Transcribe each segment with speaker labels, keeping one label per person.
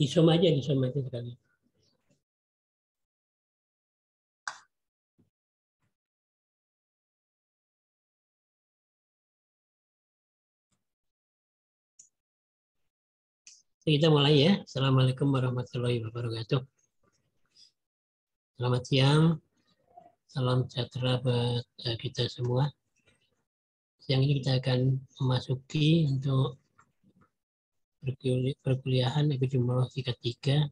Speaker 1: Di zoom aja sekali. Kita mulai ya. Assalamualaikum warahmatullahi wabarakatuh. Selamat siang. Salam sejahtera buat kita semua. Siang ini kita akan memasuki untuk perkuliahan epidemiologi ketiga.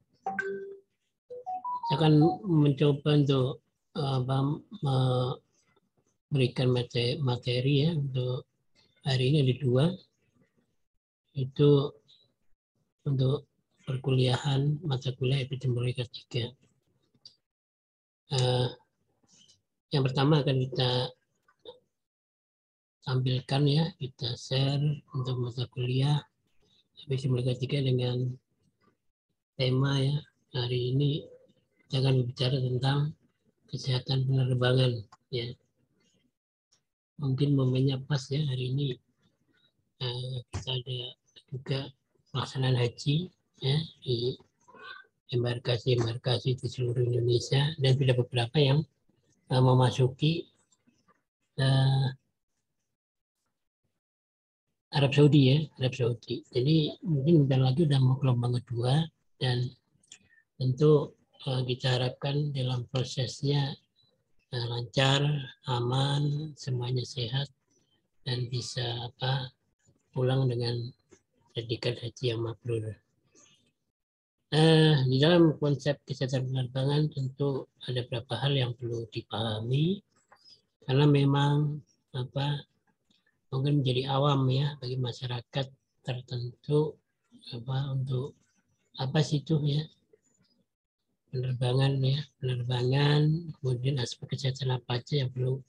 Speaker 1: Saya akan mencoba untuk memberikan materi ya untuk hari ini ada 2. Itu untuk perkuliahan mata kuliah epidemiologi ketiga. Yang pertama akan kita tampilkan ya, kita share untuk mata kuliah epidemiologi ketiga dengan tema ya. Hari ini kita akan berbicara tentang kesehatan penerbangan ya. Mungkin momennya pas ya, hari ini kita ada juga pelaksanaan haji ya di embarkasi di seluruh Indonesia, dan sudah beberapa yang memasuki Arab Saudi ya, Arab Saudi. Jadi mungkin bentar lagi udah mau gelombang kedua, dan tentu kita harapkan dalam prosesnya lancar, aman, semuanya sehat, dan bisa pulang dengan predikat haji yang mabrur. Di dalam konsep kesehatan penerbangan tentu ada beberapa hal yang perlu dipahami, karena memang mungkin menjadi awam ya bagi masyarakat tertentu untuk apa sih itu ya penerbangan, kemudian aspek kesehatan apa aja yang perlu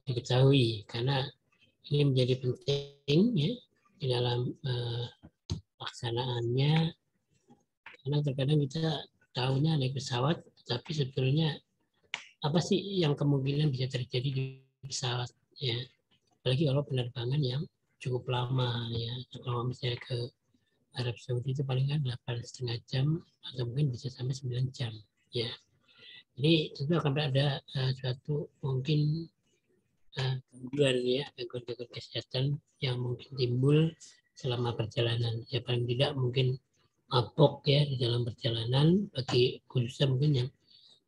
Speaker 1: diketahui, karena ini menjadi penting ya di dalam pelaksanaannya. Karena terkadang kita tahunya naik pesawat, tapi sebetulnya apa sih yang kemungkinan bisa terjadi di pesawat ya, apalagi kalau penerbangan yang cukup lama ya. Kalau misalnya ke Arab Saudi itu paling kan 8,5 jam atau mungkin bisa sampai 9 jam ya. Jadi tentu akan ada suatu mungkin gangguan ya, gangguan kesehatan yang mungkin timbul selama perjalanan ya. Paling tidak mungkin mabok ya di dalam perjalanan, bagi khususnya mungkin yang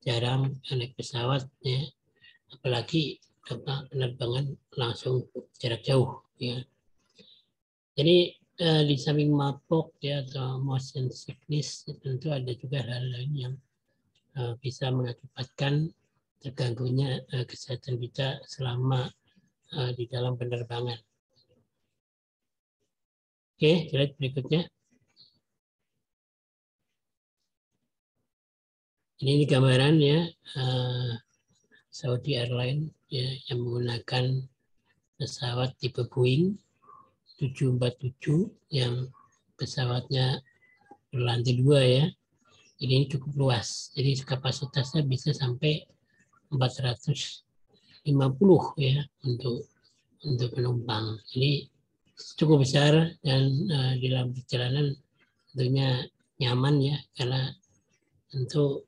Speaker 1: jarang naik pesawat ya, apalagi penerbangan langsung jarak jauh ya. Jadi di samping mabok ya atau motion sickness, tentu ada juga hal lain yang bisa mengakibatkan terganggunya kesehatan kita selama di dalam penerbangan. Oke, slide berikutnya. Ini gambaran ya Saudi Airlines ya, yang menggunakan pesawat tipe Boeing 747 yang pesawatnya berlantai 2 ya. Jadi ini cukup luas. Jadi kapasitasnya bisa sampai 450 ya untuk penumpang. Jadi cukup besar, dan di dalam perjalanan tentunya nyaman ya, karena tentu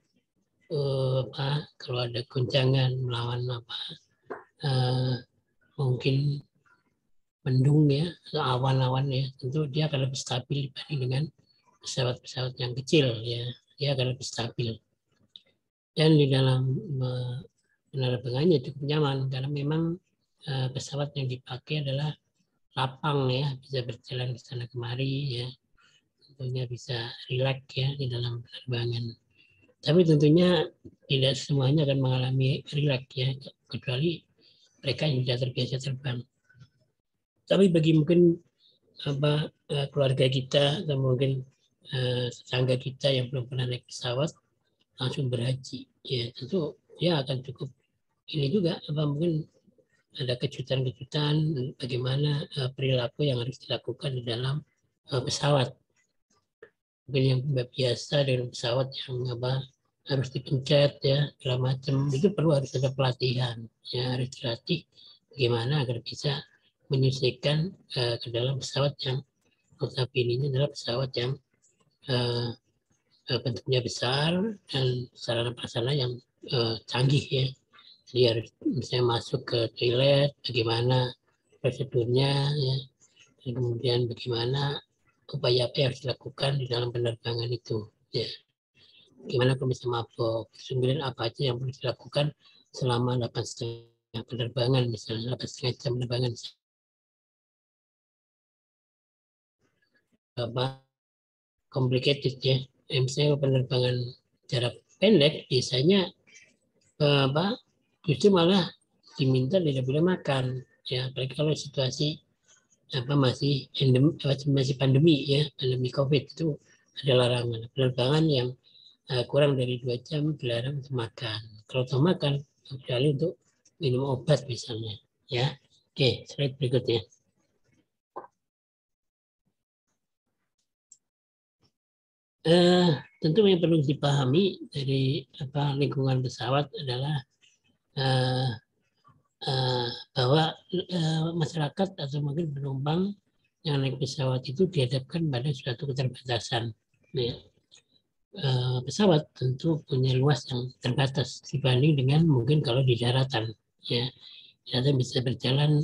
Speaker 1: kalau ada goncangan melawan mungkin mendung ya atau awan-awan ya, tentu dia akan lebih stabil dibanding dengan pesawat-pesawat yang kecil ya, dia akan lebih stabil. Dan di dalam penerbangannya cukup nyaman, karena memang pesawat yang dipakai adalah lapang ya, bisa berjalan ke sana kemari ya, tentunya bisa rileks ya di dalam penerbangan. Tapi tentunya tidak semuanya akan mengalami rileks ya, kecuali mereka yang sudah terbiasa terbang. Tapi bagi mungkin keluarga kita atau mungkin tetangga kita yang belum pernah naik pesawat langsung berhaji ya, tentu dia akan cukup ini juga mungkin ada kejutan-kejutan bagaimana perilaku yang harus dilakukan di dalam pesawat. Mungkin yang biasa dengan pesawat yang harus dipencet ya segala macam, itu harus ada pelatihan ya, harus dilatih bagaimana agar bisa menyisihkan ke dalam pesawat yang notabene ini adalah pesawat yang bentuknya besar dan sarana prasarana yang canggih ya. Jadi harus misalnya masuk ke toilet, bagaimana prosedurnya ya, dan kemudian bagaimana upaya apa yang harus dilakukan di dalam penerbangan itu ya. Gimana kalau bisa mabok, kemudian apa aja yang perlu dilakukan selama 8,5 penerbangan, misalnya 8,5 jam penerbangan. Apa complicated ya. Misalnya penerbangan jarak pendek biasanya apa justru malah diminta tidak boleh makan ya, apalagi kalau situasi apa masih endemi, masih pandemi ya, pandemi COVID itu ada larangan penerbangan yang kurang dari 2 jam dilarang untuk makan. Kalau untuk makan kecuali untuk minum obat misalnya ya. Oke, slide berikutnya. Tentu yang perlu dipahami dari apa lingkungan pesawat adalah bahwa masyarakat atau mungkin penumpang yang naik pesawat itu dihadapkan pada suatu keterbatasan. Ya. Pesawat tentu punya luas yang terbatas dibanding dengan mungkin kalau di daratan. Ya, daratan bisa berjalan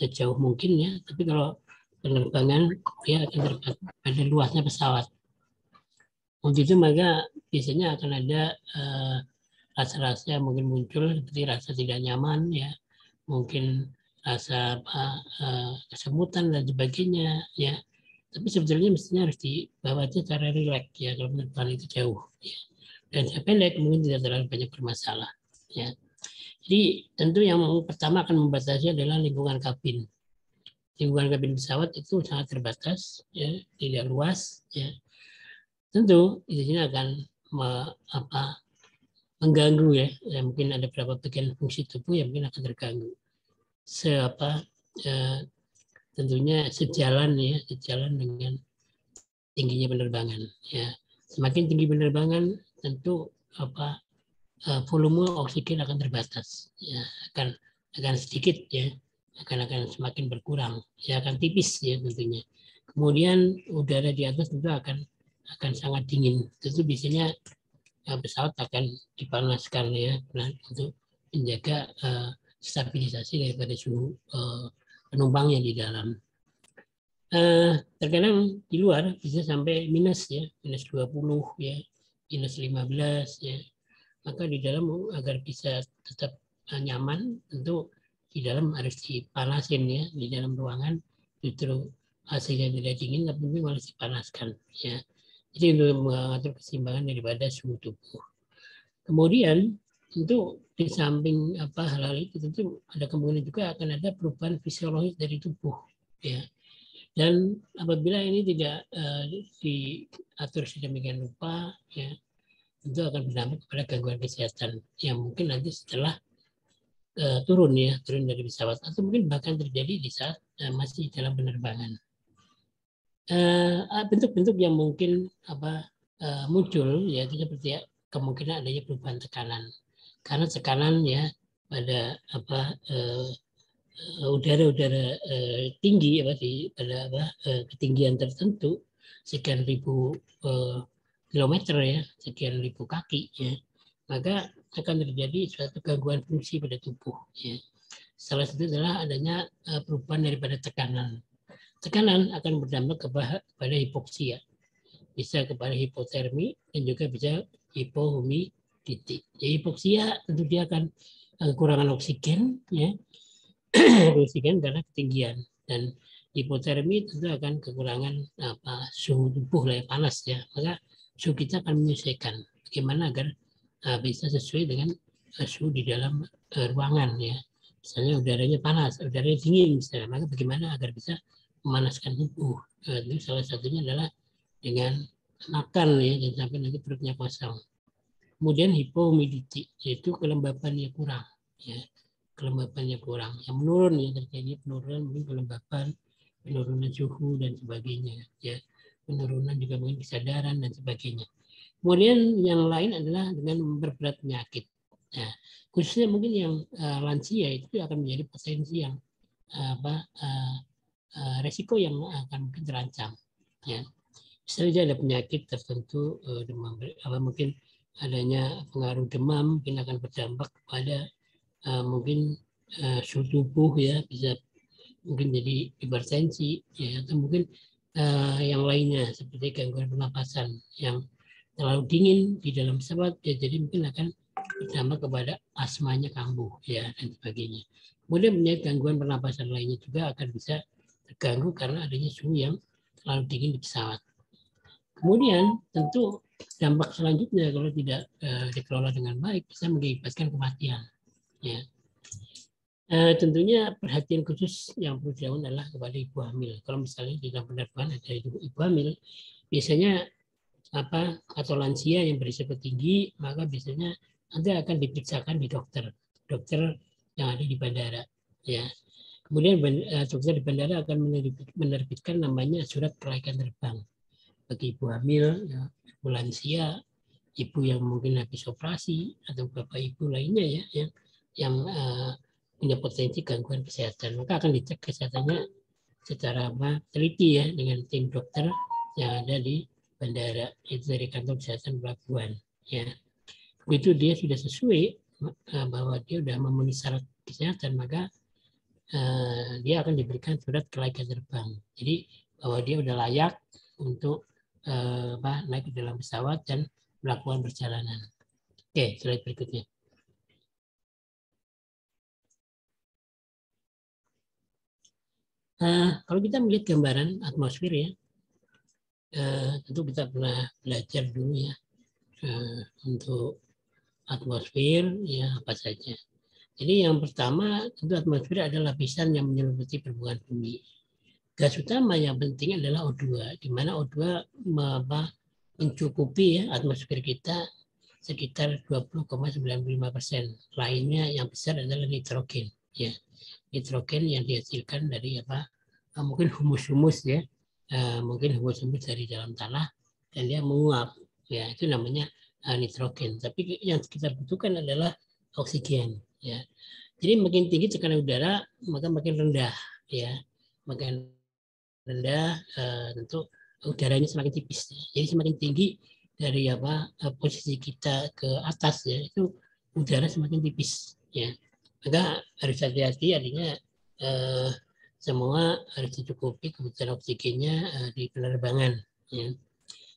Speaker 1: sejauh mungkin ya, tapi kalau penerbangan dia akan terbatas pada luasnya pesawat. Untuk itu maka biasanya akan ada rasa-rasa yang mungkin muncul seperti rasa tidak nyaman ya, mungkin rasa kesemutan dan sebagainya ya. Tapi sebetulnya mestinya harus dibawa secara rileks ya kalau penerbangan itu jauh ya. Dan jika pendek mungkin tidak terlalu banyak bermasalah ya. Jadi tentu yang pertama akan membatasi adalah lingkungan kabin. Lingkungan kabin pesawat itu sangat terbatas ya, tidak luas ya. Tentu di sini akan mengganggu ya, mungkin ada beberapa bagian fungsi tubuh yang mungkin akan terganggu. Tentunya sejalan dengan tingginya penerbangan ya. Semakin tinggi penerbangan tentu volume oksigen akan terbatas ya, akan sedikit ya, akan semakin berkurang ya, akan tipis ya tentunya. Kemudian udara di atas tentu akan sangat dingin. Tentu biasanya pesawat akan dipanaskan ya untuk menjaga stabilisasi daripada suhu penumpangnya di dalam. Terkadang di luar bisa sampai minus ya, minus 20 ya, minus 15 ya. Maka di dalam agar bisa tetap nyaman tentu di dalam harus dipanasin ya, di dalam ruangan justru hasilnya tidak dingin tapi malah dipanaskan ya. Jadi untuk mengatur keseimbangan daripada suhu tubuh. Kemudian tentu di samping hal-hal itu tentu ada kemungkinan juga akan ada perubahan fisiologis dari tubuh ya. Dan apabila ini tidak diatur sedemikian rupa ya, tentu akan berdampak kepada gangguan kesehatan yang mungkin nanti setelah turun dari pesawat atau mungkin bahkan terjadi di saat masih dalam penerbangan. Bentuk-bentuk yang mungkin muncul ya itu seperti kemungkinan adanya perubahan tekanan, karena tekanan ya pada udara tinggi pada ketinggian tertentu sekian ribu kilometer ya, sekian ribu kaki ya, maka akan terjadi suatu gangguan fungsi pada tubuh ya. Salah satu adalah adanya perubahan daripada tekanan. Tekanan akan berdampak kepada hipoksia, bisa kepada hipotermi dan juga bisa hipohumiditi. Jadi hipoksia tentu dia akan kekurangan oksigen ya, oksigen karena ketinggian, dan hipotermi tentu akan kekurangan suhu tubuh lah, panas ya. Maka suhu kita akan menyesuaikan bagaimana agar bisa sesuai dengan suhu di dalam ruangan ya. Misalnya udaranya panas, udaranya dingin misalnya, maka bagaimana agar bisa memanaskan tubuh. Itu salah satunya adalah dengan makan ya, dan sampai nanti perutnya kosong. Kemudian hypohumidity, yaitu kelembabannya kurang ya, kelembabannya kurang, yang menurun ya, terjadi penurunan mungkin kelembaban, penurunan suhu dan sebagainya ya, penurunan juga mungkin kesadaran dan sebagainya. Kemudian yang lain adalah dengan memperberat penyakit. Nah, khususnya mungkin yang lansia itu akan menjadi potensi yang resiko yang akan mungkin terancam ya. Misalnya ada penyakit tertentu, demam, mungkin adanya pengaruh demam mungkin akan berdampak pada mungkin suhu tubuh ya, bisa mungkin jadi hipertensi ya, atau mungkin yang lainnya seperti gangguan pernapasan yang terlalu dingin di dalam pesawat ya, jadi mungkin akan berdampak kepada asmanya kambuh ya dan sebagainya. Kemudian punya gangguan pernapasan lainnya juga akan bisa terganggu karena adanya suhu yang terlalu dingin di pesawat. Kemudian tentu dampak selanjutnya kalau tidak dikelola dengan baik bisa mengakibatkan kematian. Ya. Tentunya perhatian khusus yang perlu dilakukan adalah kepada ibu hamil. Kalau misalnya di dalam penerbangan ada ibu hamil, biasanya atau lansia yang berisiko tinggi, maka biasanya nanti akan diperiksakan di dokter yang ada di bandara. Ya. Kemudian dokter di bandara akan menerbitkan namanya surat kelaikan terbang bagi ibu hamil, ya, ibu lansia, ibu yang mungkin habis operasi, atau bapak ibu lainnya ya yang punya potensi gangguan kesehatan. Maka akan dicek kesehatannya secara teliti ya dengan tim dokter yang ada di bandara, itu dari kantor kesehatan pelabuhan. Ya, begitu dia sudah sesuai bahwa dia sudah memenuhi syarat kesehatan, maka dia akan diberikan surat kelaikan terbang. Jadi bahwa dia sudah layak untuk naik ke dalam pesawat dan melakukan perjalanan. Oke, slide berikutnya. Kalau kita melihat gambaran atmosfer ya, tentu kita pernah belajar dulu ya untuk atmosfer ya apa saja. Jadi yang pertama tentu atmosfer adalah lapisan yang menyelimuti permukaan bumi. Gas utama yang penting adalah O2, di mana O2 mencukupi ya atmosfer kita sekitar 20,95%. Lainnya yang besar adalah nitrogen. Ya, nitrogen yang dihasilkan dari mungkin humus-humus ya, mungkin humus-humus dari dalam tanah dan dia menguap. Ya, itu namanya nitrogen. Tapi yang kita butuhkan adalah oksigen. Ya, jadi makin tinggi tekanan udara maka makin rendah ya, makin rendah tentu udaranya semakin tipis. Jadi semakin tinggi dari posisi kita ke atas ya, itu udara semakin tipis ya. Maka harus hati-hati, artinya semua harus dicukupi kebutuhan oksigennya di penerbangan ya.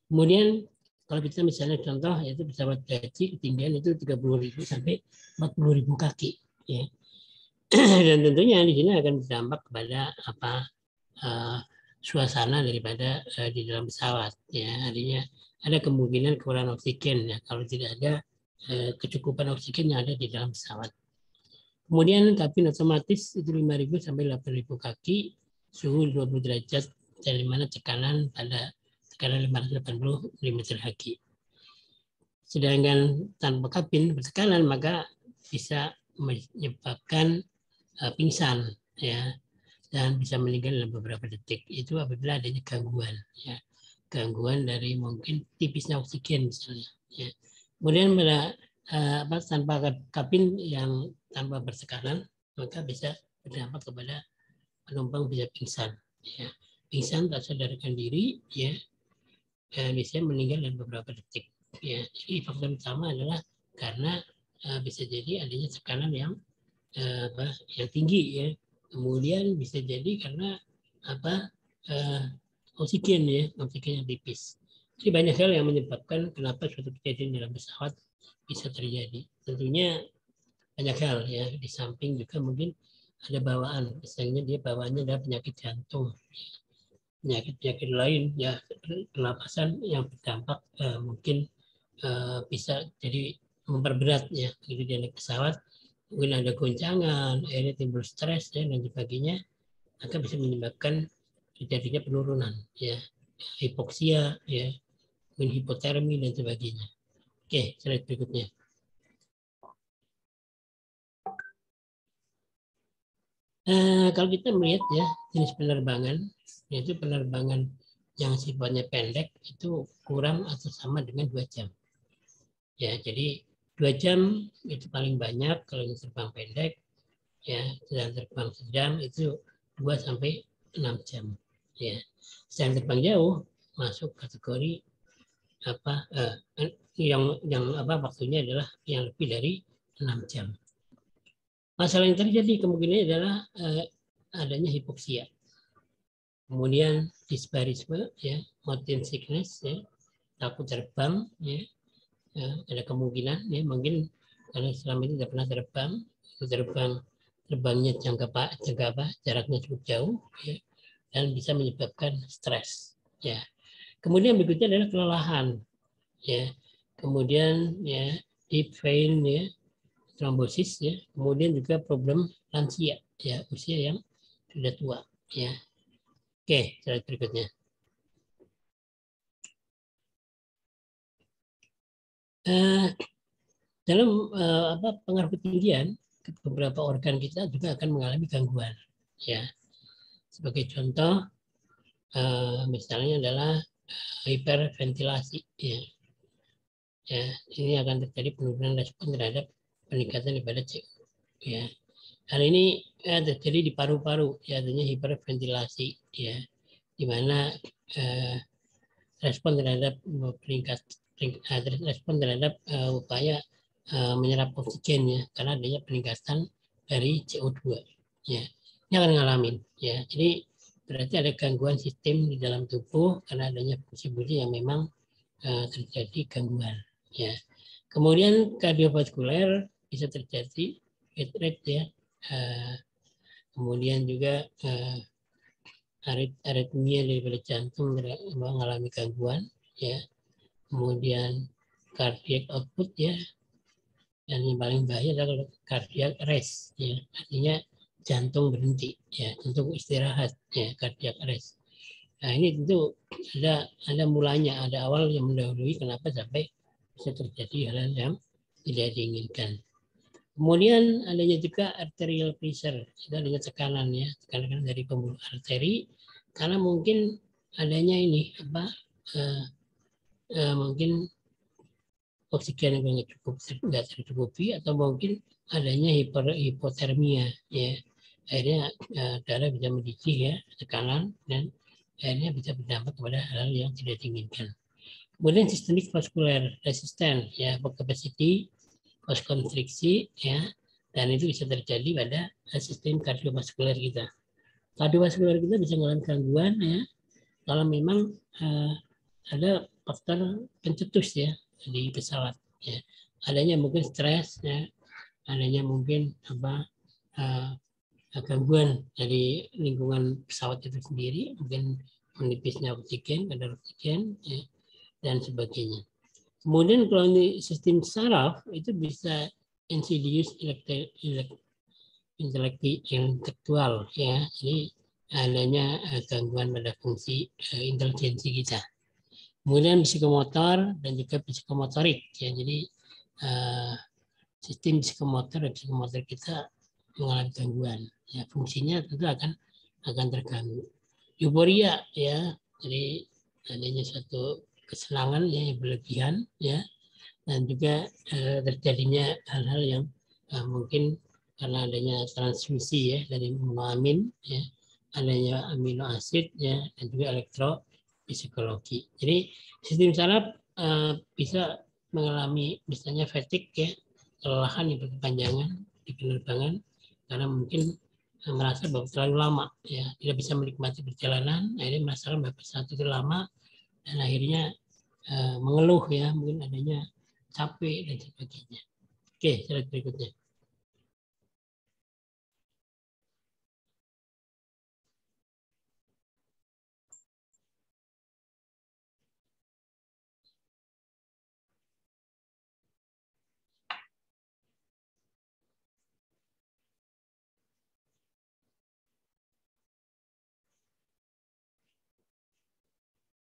Speaker 1: Kemudian kalau kita misalnya contoh yaitu pesawat gaji ketinggian itu 30.000 sampai 40.000 kaki ya. Dan tentunya di sini akan berdampak kepada suasana daripada di dalam pesawat ya, artinya ada kemungkinan kekurangan oksigen ya kalau tidak ada kecukupan oksigen yang ada di dalam pesawat. Kemudian kabin otomatis itu 5.000 sampai 8.000 kaki, suhu 20 derajat dan di mana tekanan pada tekanan 580 mm Hg. Sedangkan tanpa kabin bertekanan maka bisa menyebabkan pingsan ya, dan bisa meninggal dalam beberapa detik. Itu apabila adanya gangguan ya, gangguan dari mungkin tipisnya oksigen misalnya ya. Kemudian pada tanpa kabin yang tanpa bertekanan maka bisa berdampak kepada penumpang bisa pingsan ya, pingsan tak sadarkan diri ya, bisa meninggal dalam beberapa detik ya. Jadi faktor utama adalah karena bisa jadi adanya tekanan yang tinggi ya. Kemudian bisa jadi karena oksigen ya, oksigen yang tipis. Jadi banyak hal yang menyebabkan kenapa suatu kejadian dalam pesawat bisa terjadi. Tentunya banyak hal ya, di samping juga mungkin ada bawaan, misalnya dia bawaannya adalah penyakit jantung, penyakit lain ya, pernapasan yang berdampak mungkin bisa jadi memperberat ya, begitu dia naik pesawat mungkin ada goncangan, akhirnya timbul stres ya, dan sebagainya, maka bisa menyebabkan terjadinya penurunan ya, hipoksia ya, mungkin hipotermi dan sebagainya. Oke, slide berikutnya. Kalau kita melihat ya jenis penerbangan, yaitu penerbangan yang sifatnya pendek itu kurang atau sama dengan 2 jam. Ya, jadi 2 jam itu paling banyak kalau terbang pendek. Ya, sedang terbang sedang itu 2 sampai 6 jam. Ya, sedang terbang jauh masuk kategori apa yang apa waktunya adalah yang lebih dari 6 jam. Masalah yang terjadi kemungkinan adalah adanya hipoksia. Kemudian disbarisme, ya, mountain sickness, ya, takut terbang, ya, ada kemungkinan, ya, mungkin karena selama ini tidak pernah terbang, terbangnya jaraknya cukup jauh, ya, dan bisa menyebabkan stres, ya. Kemudian berikutnya adalah kelelahan, ya. Kemudian, ya, deep vein, ya, trombosis, ya. Kemudian juga problem lansia, ya, usia yang sudah tua, ya. Oke, slide berikutnya. Dalam pengaruh ketinggian, beberapa organ kita juga akan mengalami gangguan. Ya, sebagai contoh, misalnya adalah hiperventilasi. Ya, ini akan terjadi penurunan respon terhadap peningkatan daripada CO. Ya, hal ini terjadi di paru-paru, ya, adanya hiperventilasi. Ya, di mana respon terhadap upaya menyerap oksigen, ya, karena adanya peningkatan dari CO2, ya, ini akan ngalamin, ya. Jadi berarti ada gangguan sistem di dalam tubuh karena adanya fungsi-fungsi yang memang terjadi gangguan, ya. Kemudian kardiovaskuler bisa terjadi heart rate, ya, kemudian juga aritmia daripada jantung mengalami gangguan, ya. Kemudian cardiac output, ya, dan yang paling bahaya adalah cardiac arrest, ya, artinya jantung berhenti, ya, untuk istirahat, ya, cardiac arrest. Nah, ini tentu ada mulanya, ada awal yang mendahului kenapa sampai bisa terjadi hal-hal yang tidak diinginkan. Kemudian adanya juga arterial pressure, itu adanya tekanan, ya, tekanan dari pembuluh arteri, karena mungkin adanya ini mungkin oksigen yang nggak tercukupi, atau mungkin adanya hipotermia, ya, akhirnya darah bisa mendidih, ya, tekanan, dan akhirnya bisa berdampak kepada hal yang tidak diinginkan. Kemudian sistemik vaskuler resisten, ya, capacity, vasokonstriksi, ya, dan itu bisa terjadi pada sistem kardiovaskuler kita. Kardiovaskuler kita bisa mengalami gangguan, ya, kalau memang ada faktor pencetus, ya, di pesawat, ya. Adanya mungkin stres, ya, adanya mungkin gangguan dari lingkungan pesawat itu sendiri, mungkin menipisnya oksigen, kadar oksigen, ya, dan sebagainya. Kemudian kalau ini sistem saraf itu bisa insidious intelektual, ya, jadi adanya gangguan pada fungsi intelijensi kita. Kemudian psikomotor dan juga psikomotorik, ya, jadi sistem psikomotor dan psikomotor kita mengalami gangguan, ya, fungsinya tentu akan terganggu. Euforia, ya, jadi adanya suatu kesenangan, ya, yang berlebihan, ya, dan juga terjadinya hal-hal yang mungkin karena adanya transmisi, ya, dari monoamin, ya, adanya amino asid, ya, dan juga elektropsikologi. Jadi sistem saraf bisa mengalami misalnya fatigue, ya, kelelahan yang berkepanjangan di penerbangan karena mungkin merasa bahwa terlalu lama, ya, tidak bisa menikmati perjalanan, akhirnya merasakan bahwa pesawat itu lama, dan akhirnya mengeluh, ya, mungkin adanya capek dan sebagainya. Oke, slide berikutnya.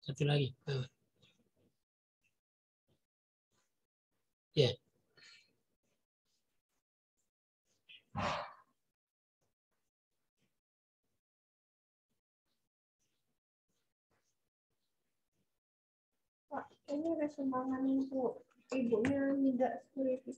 Speaker 1: Satu lagi. Ya.
Speaker 2: Pak, ini ada sumbangan ibunya tidak security.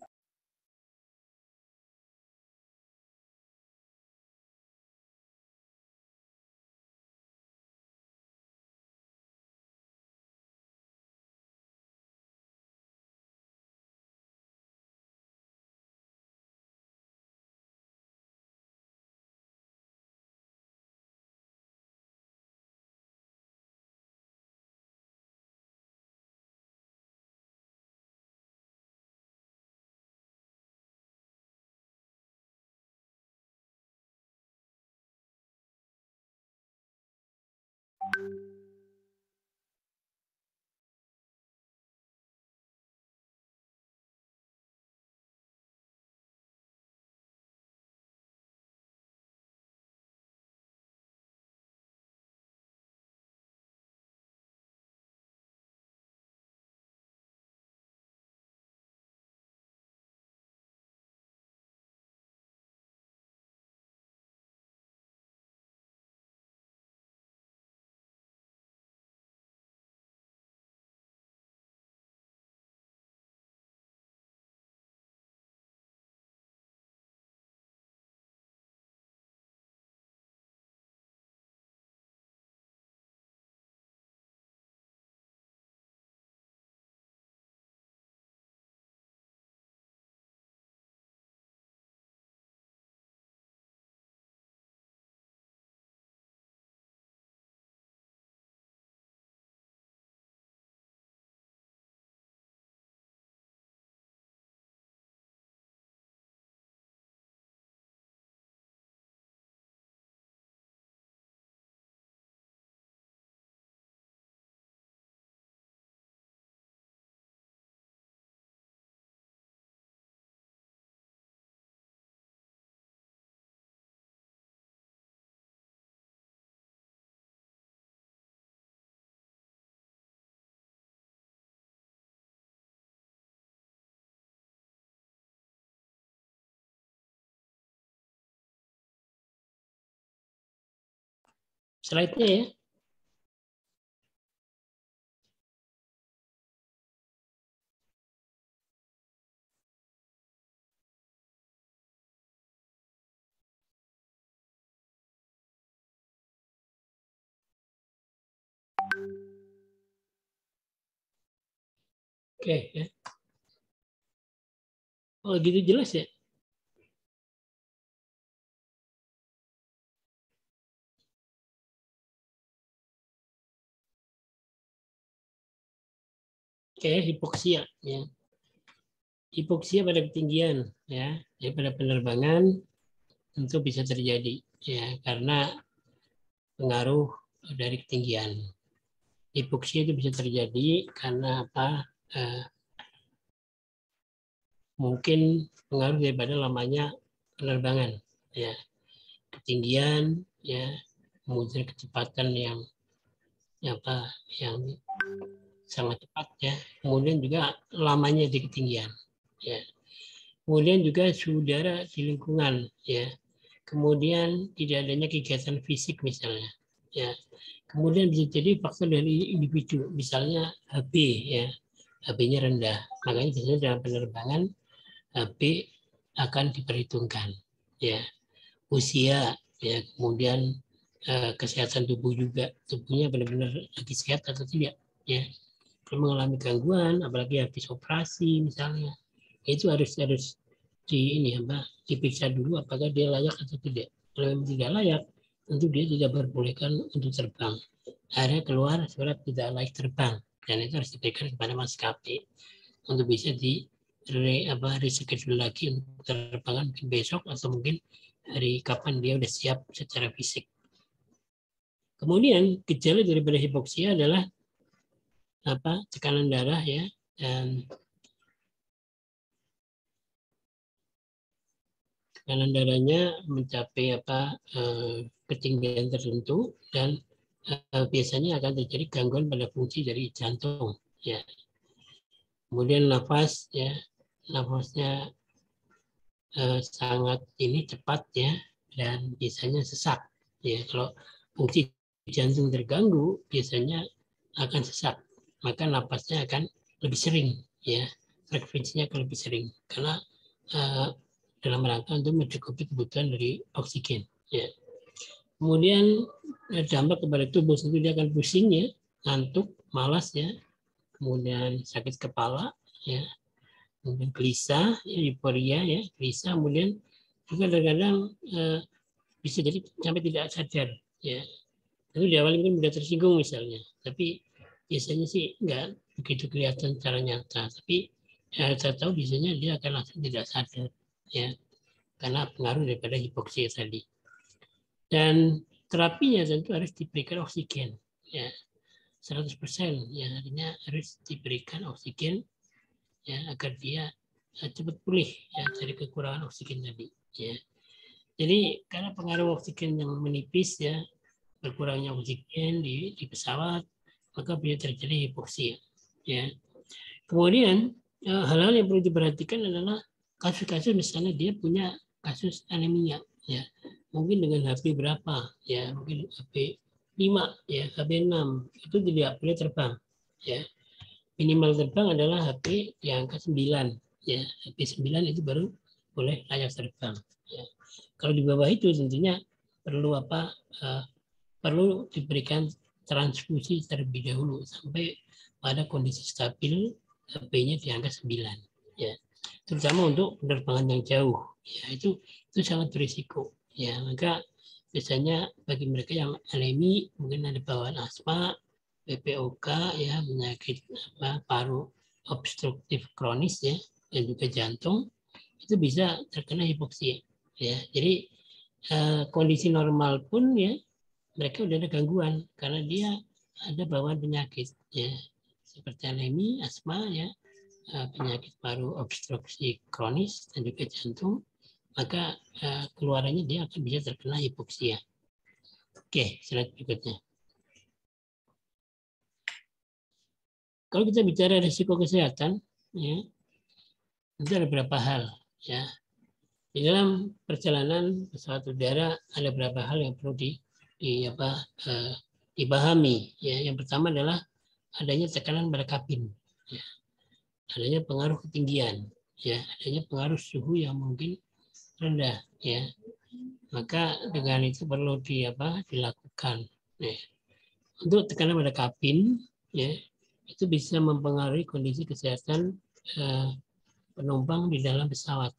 Speaker 1: slide-nya ya. Oke, ya. Oh, gitu jelas ya? Oke, hipoksia ya. Hipoksia pada ketinggian ya, pada penerbangan tentu bisa terjadi ya karena pengaruh dari ketinggian. Hipoksia itu bisa terjadi karena apa? Mungkin pengaruh daripada lamanya penerbangan ya, ketinggian ya, kemudian kecepatan yang sangat cepat ya, kemudian juga lamanya di ketinggian ya, kemudian juga suhu udara di lingkungan ya, kemudian tidak adanya kegiatan fisik misalnya ya, kemudian bisa jadi faktor dari individu misalnya HB ya, HB-nya rendah, makanya biasanya dalam penerbangan HB akan diperhitungkan ya, usia ya, kemudian kesehatan tubuh juga, tubuhnya benar-benar lagi sehat atau tidak ya, kalau mengalami gangguan apalagi habis operasi misalnya, itu harus diperiksa dulu apakah dia layak atau tidak. Kalau memang tidak layak, tentu dia tidak diperbolehkan untuk terbang. Akhirnya keluar surat tidak layak terbang, dan itu harus diberikan kepada maskapai untuk bisa reschedule lagi untuk terbangan mungkin besok atau mungkin hari kapan dia sudah siap secara fisik. Kemudian gejala daripada hipoksia adalah tekanan darah ya, dan tekanan darahnya mencapai ketinggian tertentu, dan biasanya akan terjadi gangguan pada fungsi dari jantung ya. Kemudian nafas ya, nafasnya sangat cepat ya, dan biasanya sesak ya. Kalau fungsi jantung terganggu biasanya akan sesak, maka nafasnya akan lebih sering ya, frekuensinya akan lebih sering karena dalam rangka untuk mencukupi kebutuhan dari oksigen ya. Kemudian dampak kepada tubuh, tentu dia akan pusing ya, ngantuk, malas ya, kemudian sakit kepala ya, kemudian gelisah, ya, euforia ya, gelisah, kemudian juga kadang-kadang bisa jadi sampai tidak sadar ya. Itu di awal mungkin mudah tersinggung misalnya, tapi biasanya sih nggak begitu kelihatan secara nyata, tapi saya tahu biasanya dia akan langsung tidak sadar ya, karena pengaruh daripada hipoksia tadi. Dan terapinya tentu harus diberikan oksigen ya, 100% ya, artinya harus diberikan oksigen ya, agar dia cepat pulih ya dari kekurangan oksigen tadi ya. Jadi karena pengaruh oksigen yang menipis ya, berkurangnya oksigen di pesawat, maka bisa terjadi hipoksia ya. Kemudian hal-hal yang perlu diperhatikan adalah kasus-kasus misalnya dia punya kasus anemia ya, mungkin dengan HB berapa ya, mungkin HB 5 ya, HB 6 itu tidak boleh terbang ya. Minimal terbang adalah HB di angka 9 ya, HB 9 itu baru boleh layak terbang ya. Kalau di bawah itu tentunya perlu diberikan transfusi terlebih dahulu sampai pada kondisi stabil, HB-nya di angka 9 ya, terutama untuk penerbangan yang jauh ya, itu sangat berisiko ya. Maka biasanya bagi mereka yang anemi, mungkin ada bawaan asma, PPOK ya, penyakit paru obstruktif kronis ya, dan juga jantung, itu bisa terkena hipoksia ya. Jadi kondisi normal pun ya mereka udah ada gangguan karena dia ada bawaan penyakit ya, seperti anemi, asma ya, penyakit paru obstruksi kronis dan juga jantung, maka keluarannya dia akan bisa terkena hipoksia. Oke, slide berikutnya. Kalau kita bicara risiko kesehatan, ya, itu ada beberapa hal. Ya. Di dalam perjalanan pesawat udara ada beberapa hal yang perlu dipahami. Ya, yang pertama adalah adanya tekanan pada kabin, ya. Adanya pengaruh ketinggian, ya, adanya pengaruh suhu yang mungkin rendah, ya. Maka dengan itu perlu dilakukan. Ya. Untuk tekanan pada kabin, ya, itu bisa mempengaruhi kondisi kesehatan penumpang di dalam pesawat.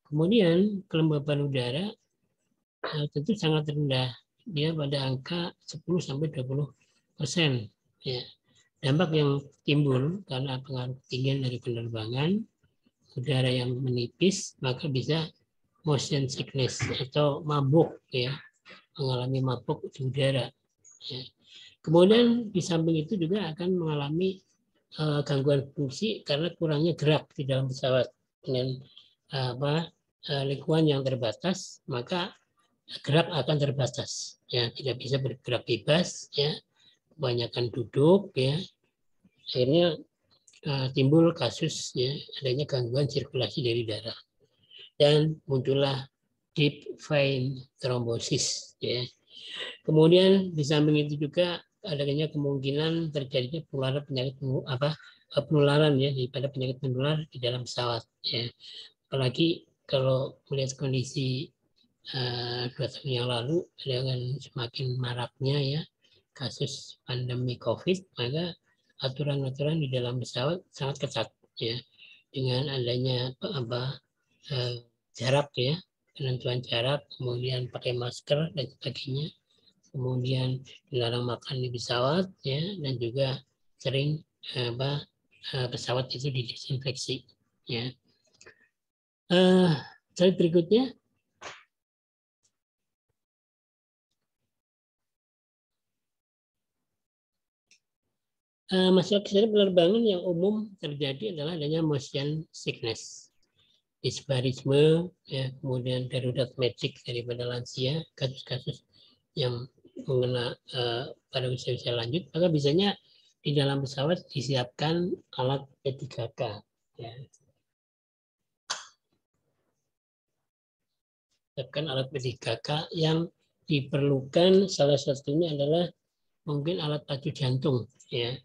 Speaker 1: Kemudian kelembaban udara tentu sangat rendah, dia pada angka 10-20%. Ya. Dampak yang timbul karena pengaruh ketinggian dari penerbangan, udara yang menipis, maka bisa motion sickness atau mabuk, ya, mengalami mabuk di udara. Ya. Kemudian di samping itu juga akan mengalami gangguan fungsi karena kurangnya gerak di dalam pesawat dengan lingkungan yang terbatas, maka gerak akan terbatas, ya, tidak bisa bergerak bebas, ya, kebanyakan duduk, ya, akhirnya timbul kasus, ya, adanya gangguan sirkulasi dari darah dan muncullah deep vein thrombosis, ya. Kemudian di samping itu juga adanya kemungkinan terjadinya penularan ya daripada penyakit menular di dalam pesawat, ya. Apalagi kalau melihat kondisi 2 tahun yang lalu dengan semakin maraknya, ya, kasus pandemi COVID, maka aturan-aturan di dalam pesawat sangat ketat, ya, dengan adanya jarak, ya, penentuan jarak, kemudian pakai masker dan sebagainya, kemudian dilarang makan di pesawat, ya, dan juga sering pesawat itu didesinfeksi, ya. Slide berikutnya. Masalah kesehatan penerbangan yang umum terjadi adalah adanya motion sickness, disbarisme, ya, kemudian darurat medik daripada lansia, kasus-kasus yang mengena pada usia-usia lanjut, maka biasanya di dalam pesawat disiapkan alat P3K, ya. Disiapkan alat P3K yang diperlukan, salah satunya adalah mungkin alat pacu jantung, ya.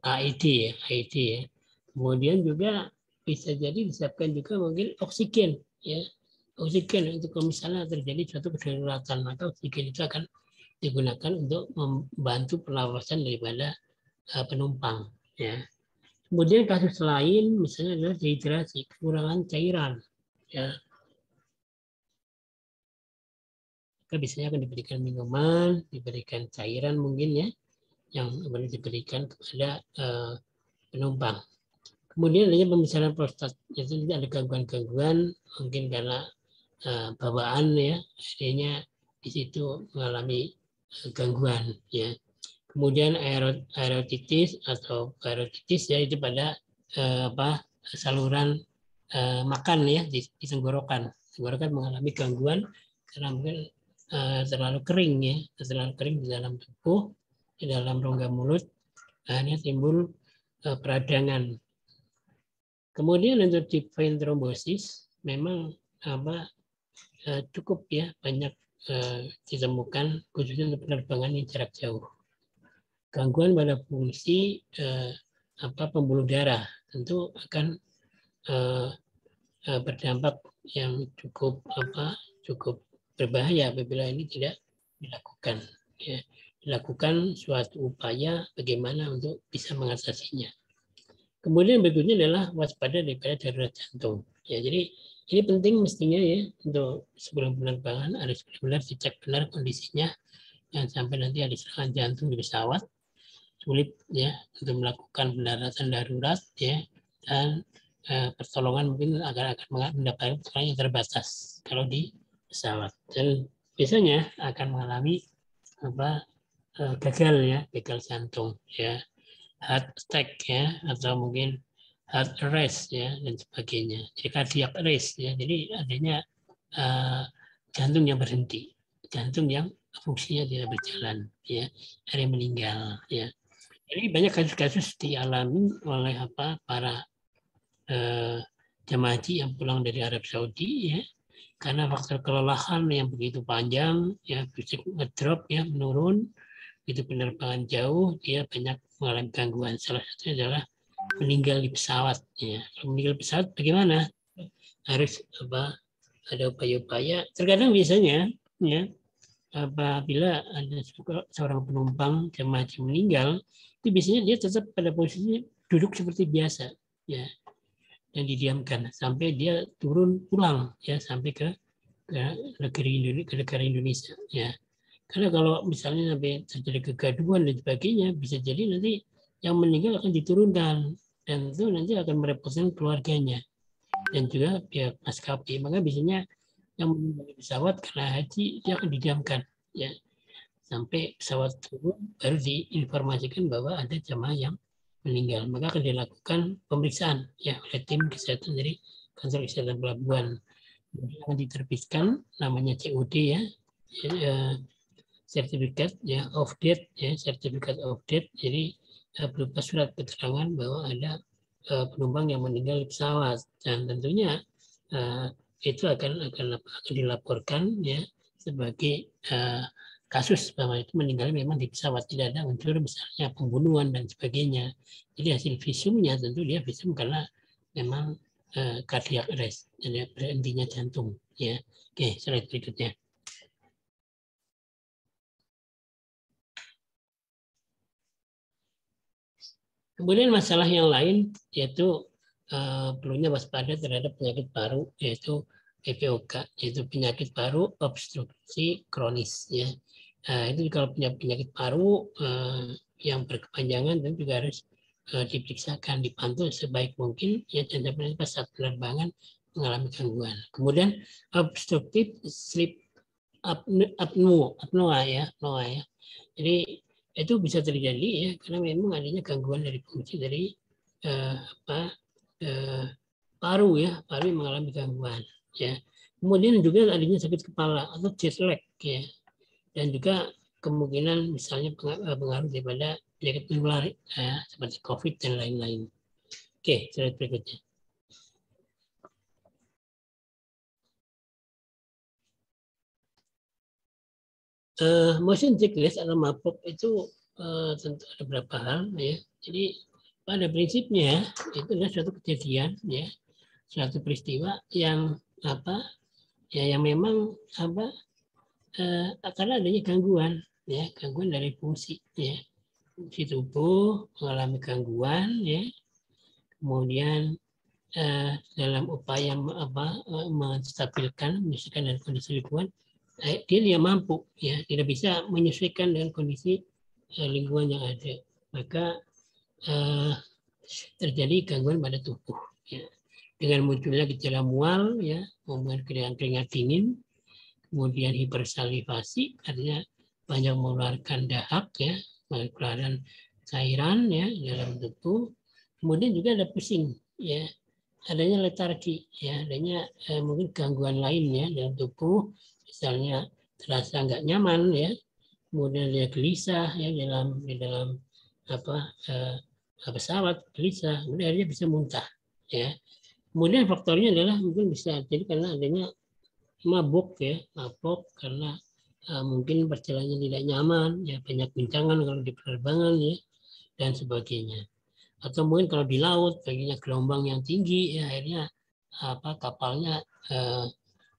Speaker 1: AED, ya, AED, ya. Kemudian juga bisa jadi disiapkan juga mungkin oksigen, ya, oksigen untuk misalnya terjadi suatu kedaruratan, maka oksigen itu akan digunakan untuk membantu pernafasan daripada penumpang, ya. Kemudian kasus lain misalnya adalah dehidrasi, kekurangan cairan, ya. Maka biasanya akan diberikan minuman, diberikan cairan mungkin, ya, yang boleh diberikan kepada penumpang. Kemudian adanya pembesaran prostat, itu ada gangguan-gangguan mungkin karena bawaan, ya, akhirnya di situ mengalami gangguan, ya. Kemudian aerotitis atau parotitis, ya, itu pada saluran makan, ya, di tenggorokan. Tenggorokan mengalami gangguan karena mungkin terlalu kering, ya, terlalu kering di dalam tubuh, di dalam rongga mulut, akhirnya timbul peradangan. Kemudian untuk deep vein thrombosis memang cukup, ya, banyak ditemukan khususnya untuk penerbangan yang jarak jauh. Gangguan pada fungsi pembuluh darah tentu akan berdampak yang cukup berbahaya apabila ini tidak dilakukan, ya. Dilakukan suatu upaya bagaimana untuk bisa mengatasinya. Kemudian berikutnya adalah waspada daripada darurat jantung, ya. Jadi ini penting mestinya, ya, untuk sebelum penerbangan harus benar-benar dicek benar kondisinya, jangan sampai nanti ada serangan jantung di pesawat, sulit, ya, untuk melakukan pendaratan darurat, ya, dan pertolongan mungkin akan mendapatkan pertolongan yang terbatas kalau di pesawat, dan biasanya akan mengalami gagal, ya, gagal jantung, ya, heart attack, ya, atau mungkin heart arrest, ya, dan sebagainya. Jadi cardiac arrest, ya, jadi adanya jantung yang berhenti, jantung yang fungsinya tidak berjalan, ya, ada yang meninggal, ya. Jadi banyak kasus-kasus dialami oleh para jemaah haji yang pulang dari Arab Saudi, ya, karena faktor kelelahan yang begitu panjang, ya fisik ngedrop, ya menurun, itu penerbangan jauh, dia banyak mengalami gangguan. Salah satunya adalah meninggal di pesawat. Ya. Kalau meninggal di pesawat bagaimana? Harus ada upaya-upaya. Terkadang biasanya, ya, apabila ada seorang penumpang jemaah haji meninggal, itu biasanya dia tetap pada posisi duduk seperti biasa, ya, dan didiamkan sampai dia turun pulang, ya, sampai ke negara Indonesia, ya. Karena kalau misalnya sampai terjadi kegaduhan dan sebagainya, bisa jadi nanti yang meninggal akan diturunkan dan itu nanti akan merepotkan keluarganya dan juga pihak maskapai. Maka biasanya yang meninggal di pesawat karena haji dia akan didiamkan, ya, sampai pesawat turun baru diinformasikan bahwa ada jamaah yang meninggal. Maka akan dilakukan pemeriksaan, ya, oleh tim kesehatan dari kantor kesehatan pelabuhan. Kemudian akan diterbitkan namanya COD, ya, sertifikat, ya, of date, ya, sertifikat of date. Jadi berupa surat keterangan bahwa ada penumpang yang meninggal di pesawat dan tentunya itu akan dilaporkan, ya, sebagai kasus bahwa itu meninggal memang di pesawat, tidak ada unsur misalnya pembunuhan dan sebagainya. Jadi hasil visumnya tentu dia visum karena memang cardiac arrest, jadi berhentinya jantung, ya. Oke, slide berikutnya. Kemudian masalah yang lain yaitu perlunya waspada terhadap penyakit paru, yaitu PPOK, yaitu penyakit paru obstruksi kronis, ya. Itu kalau punya penyakit paru yang berkepanjangan dan juga harus diperiksakan, dipantau sebaik mungkin, ya, dan sampai saat penerbangan mengalami gangguan. Kemudian obstruktif sleep apnoa, ya. Jadi itu bisa terjadi, ya, karena memang adanya gangguan dari fungsi dari paru, ya, paru yang mengalami gangguan, ya. Kemudian juga adanya sakit kepala atau jet lag, ya, dan juga kemungkinan misalnya pengaruh daripada penyakit menular, ya, seperti COVID dan lain-lain. Oke, slide berikutnya. Motion sickness atau mabuk itu tentu ada beberapa hal, ya. Jadi pada prinsipnya itu adalah suatu kejadian, ya, suatu peristiwa yang yang memang karena adanya gangguan, ya, gangguan dari fungsi, ya, fungsi tubuh mengalami gangguan, ya, kemudian dalam upaya menstabilkan, menyesuaikan dengan kondisi lingkungan, dia mampu, ya, tidak bisa menyesuaikan dengan kondisi lingkungan yang ada, maka terjadi gangguan pada tubuh, ya. Dengan munculnya gejala mual, ya, kemudian keringat dingin, kemudian hipersalivasi, artinya banyak mengeluarkan dahak, ya, mengeluarkan cairan, ya, dalam tubuh. Kemudian juga ada pusing, ya, adanya letargi, ya, adanya mungkin gangguan lain, ya, dalam tubuh, misalnya terasa nggak nyaman, ya, kemudian dia gelisah, ya, di dalam pesawat gelisah, kemudian dia bisa muntah, ya. Kemudian faktornya adalah mungkin bisa jadi karena adanya mabuk, ya, mabuk karena mungkin perjalanannya tidak nyaman, ya, banyak guncangan kalau di penerbangan, ya, dan sebagainya. Atau mungkin kalau di laut baginya gelombang yang tinggi, ya, akhirnya kapalnya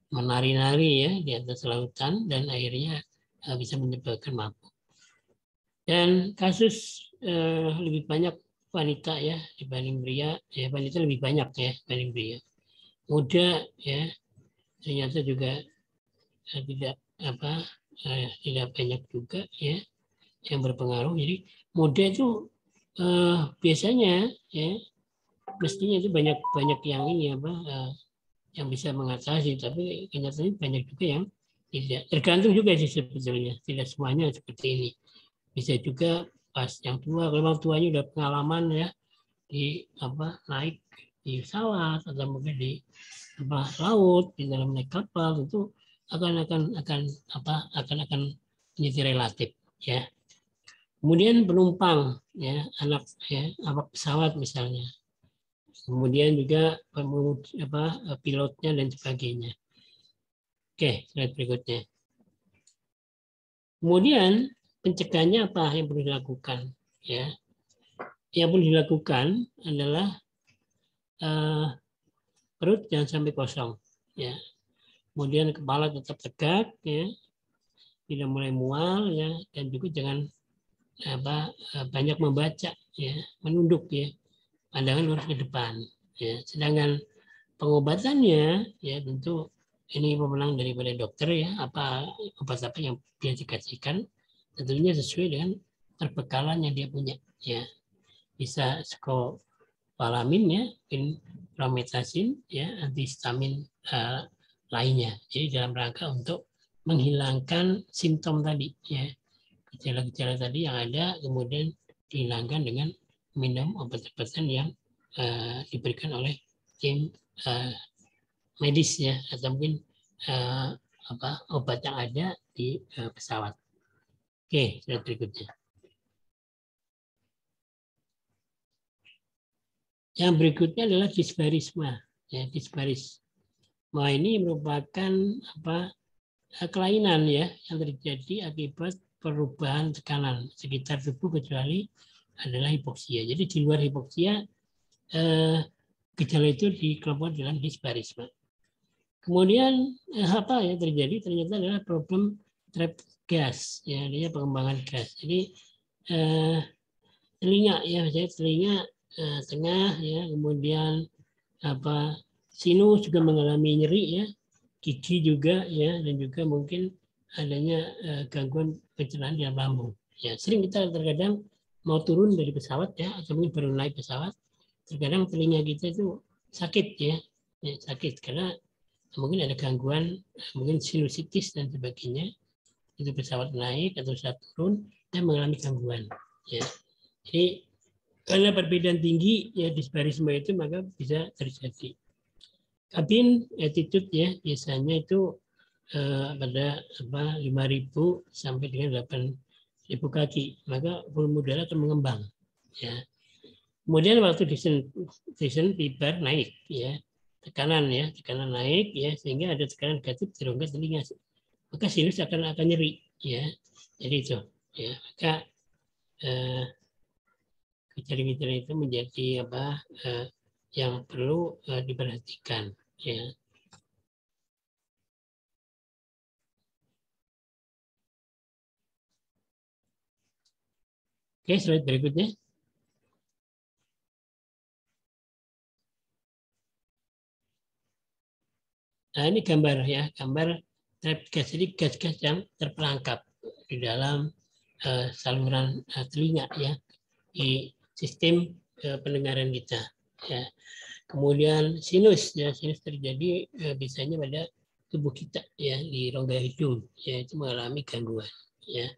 Speaker 1: menari-nari, ya, di atas lautan dan akhirnya bisa menyebabkan mabuk. Dan kasus lebih banyak wanita, ya, dibanding pria, ya, wanita lebih banyak, ya, dibanding pria. Muda, ya, ternyata juga tidak banyak juga, ya, yang berpengaruh. Jadi muda itu biasanya, ya, mestinya itu banyak yang ini yang bisa mengatasi, tapi kenyataannya banyak juga yang tidak. Tergantung juga sih sebetulnya, tidak semuanya seperti ini. Bisa juga pas yang tua, kalau tuanya udah pengalaman, ya, di naik di pesawat atau mungkin di laut, di dalam naik kapal, itu akan menjadi relatif, ya. Kemudian penumpang, ya, awak pesawat misalnya, kemudian juga pilotnya dan sebagainya. Oke, slide berikutnya. Kemudian pencegahannya apa yang perlu dilakukan? Ya, yang perlu dilakukan adalah perut jangan sampai kosong. Ya, kemudian kepala tetap tegak, ya, tidak mulai mual, ya, dan juga jangan banyak membaca, ya, menunduk, ya, pandangan lurus ke depan. Ya, sedangkan pengobatannya, ya, tentu ini pemenang daripada dokter, ya, apa obat apa yang dia dikasihkan, tentunya sesuai dengan perbekalan yang dia punya, ya, bisa skopalamin, ya, prometasin, ya, antihistamin lainnya. Jadi dalam rangka untuk menghilangkan simptom tadi, ya, gejala-gejala tadi yang ada, kemudian dihilangkan dengan minum obat-obatan yang diberikan oleh tim medis, ya, atau mungkin obat yang ada di pesawat. Oke, slide berikutnya. Yang berikutnya adalah disbarisma. Ya, disbarisma ini merupakan kelainan, ya, yang terjadi akibat perubahan tekanan sekitar tubuh kecuali adalah hipoksia. Jadi di luar hipoksia gejala itu dikelompokkan dalam disbarisma. Kemudian apa yang terjadi ternyata adalah problem trap gas, ya, dia pengembangan gas. Jadi telinga, ya, misalnya telinga tengah, ya, kemudian sinus juga mengalami nyeri, ya, gigi juga, ya, dan juga mungkin adanya gangguan pencernaan di dalam lambung. Ya, sering kita terkadang mau turun dari pesawat, ya, atau mungkin baru naik pesawat, terkadang telinga kita itu sakit, ya, sakit karena mungkin ada gangguan, mungkin sinusitis dan sebagainya. Itu pesawat naik atau saat turun dan mengalami gangguan, ya. Jadi karena perbedaan tinggi, ya, disbarisma itu maka bisa terjadi. Kabin attitude, ya, biasanya itu pada 5.000 sampai dengan 8.000 kaki, maka volume udara akan mengembang, ya. Kemudian waktu descent piper naik, ya, tekanan naik, ya, sehingga ada tekanan negatif di rongga telinga, maka sinus akan nyeri, ya. Jadi itu, ya, maka gejala-gejala itu menjadi yang perlu diperhatikan, ya. Oke, slide berikutnya. Nah, ini gambar, ya, gambar trap gas. Jadi gas-gas yang terperangkap di dalam saluran telinga, ya, di sistem pendengaran kita, ya. Kemudian sinus, ya, sinus terjadi biasanya pada tubuh kita, ya, di rongga hidung, ya, itu mengalami gangguan, ya,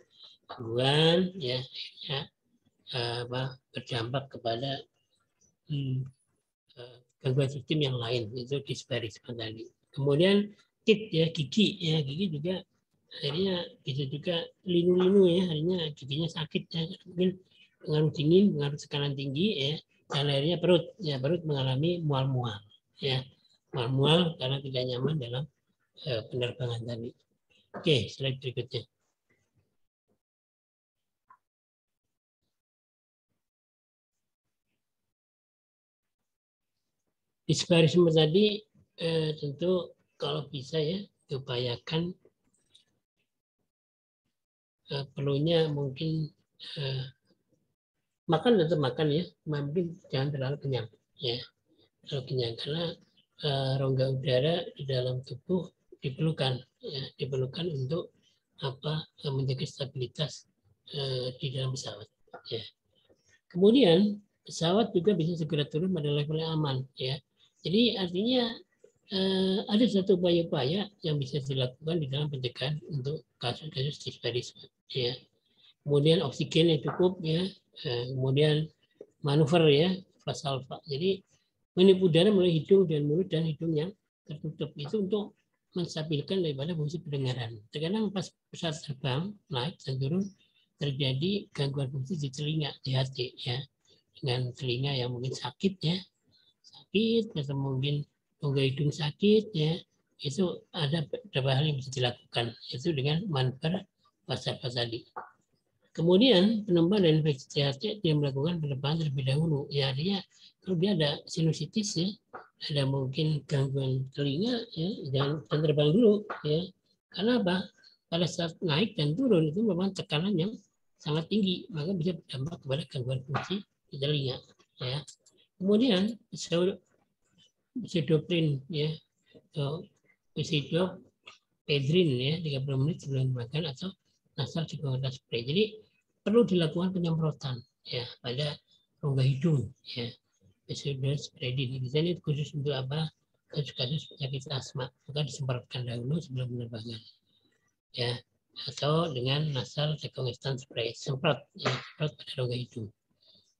Speaker 1: ya, berdampak kepada gangguan sistem yang lain, itu disbarisma tadi. Kemudian tit, ya, gigi, ya, gigi juga akhirnya bisa juga linu-linu, ya, akhirnya giginya sakit, ya, mungkin pengaruh dingin, pengaruh tekanan tinggi, ya, dan akhirnya perut, ya, perut mengalami mual-mual, ya, mual-mual karena tidak nyaman dalam penerbangan tadi. Oke, slide berikutnya. Disbarisme tadi tentu kalau bisa, ya, diupayakan perlunya mungkin makan tetap makan, ya, mungkin jangan terlalu kenyang, ya, terlalu kenyang karena rongga udara di dalam tubuh diperlukan, ya, diperlukan untuk menjaga stabilitas di dalam pesawat, ya. Kemudian pesawat juga bisa segera turun pada level yang aman, ya. Jadi artinya ada satu upaya-upaya yang bisa dilakukan di dalam pencegahan untuk kasus-kasus disbarisme, ya. Kemudian oksigen yang cukup, ya, kemudian manuver, ya, Valsalva. Jadi menipu udara melalui hidung dan mulut dan hidung yang tertutup itu untuk menstabilkan daripada fungsi pendengaran. Terkadang pas pesawat terbang naik dan turun terjadi gangguan fungsi di telinga, di hati, ya, dengan telinga yang mungkin sakit, ya, sakit atau mungkin rongga hidung sakit, ya, itu ada beberapa hal yang bisa dilakukan, yaitu dengan manuver pasar tadi. Kemudian penumpang dan infeksi THC dia melakukan penerbangan terlebih dahulu. Ya, artinya kalau dia ada sinusitis ya, ada mungkin gangguan telinga ya, jangan terbang dulu ya. Karena apa? Pada saat naik dan turun itu memang tekanan yang sangat tinggi, maka bisa berdampak kepada gangguan fungsi di telinga ya. Kemudian pseudoprin ya, atau pseudopedrin ya 30 menit sebelum makan atau nasal cikongan spray. Jadi perlu dilakukan penyemprotan ya pada rongga hidung ya. Pseudopedrin ini khusus untuk apa? Kasus-kasus penyakit asma, maka disemprotkan dahulu sebelum penerbangan ya, atau dengan nasal decongestant spray, semprot ya, semprot pada rongga hidung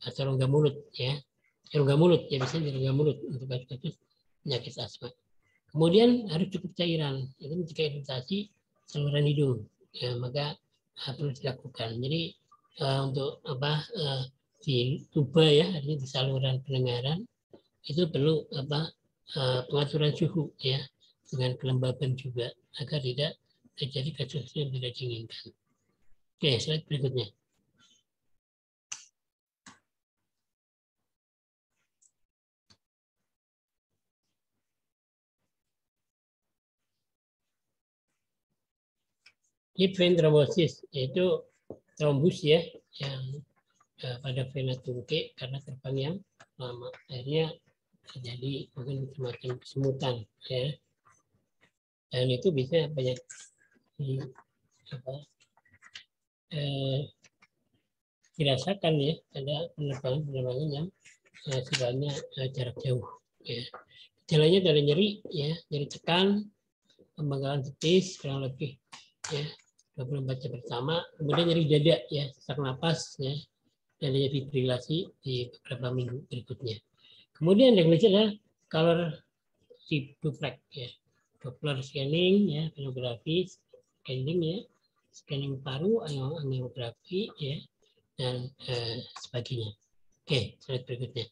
Speaker 1: atau rongga mulut ya, rongga mulut ya, biasanya di rongga mulut untuk kasus-kasus penyakit asma. Kemudian harus cukup cairan, itu mencegah iritasi saluran hidung ya, maka perlu dilakukan. Jadi untuk apa di tuba ya, artinya di saluran pendengaran itu perlu apa pengaturan suhu ya, dengan kelembaban juga agar tidak terjadi kasus yang tidak diinginkan. Oke, slide berikutnya. Deep vein thrombosis yaitu trombus ya yang pada vena tungkai karena terbang yang lama, akhirnya terjadi mungkin semacam kesemutan ya, dan itu bisa banyak dirasakan ya, ada penerbangan yang sifatnya jarak jauh ya. Gejalanya dari nyeri ya, nyeri tekan, pembengkakan betis kurang lebih ya 24 jam pertama, kemudian nyeri dada ya, sesak napas ya, dan ada fibrilasi di beberapa minggu berikutnya. Kemudian diagnosis adalah color duplex ya, Doppler scanning ya, sonografi, scanning ya, scanning paru, angiografi ya, dan sebagainya. Oke, slide berikutnya.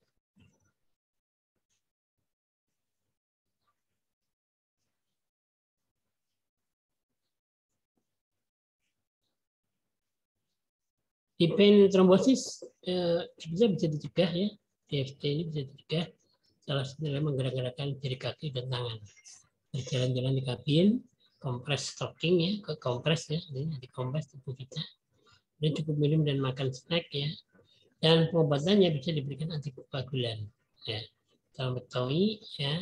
Speaker 1: Deep vein trombosis bisa dicegah ya, DVT ini bisa dicegah salah satunya menggerak-gerakkan jari kaki dan tangan, berjalan-jalan di kabin, kompres stocking ya, ke kompres ya, di kompres tubuh kita, dan cukup minum dan makan snack ya, dan pengobatannya bisa diberikan antikoagulan ya, salmeterol ya,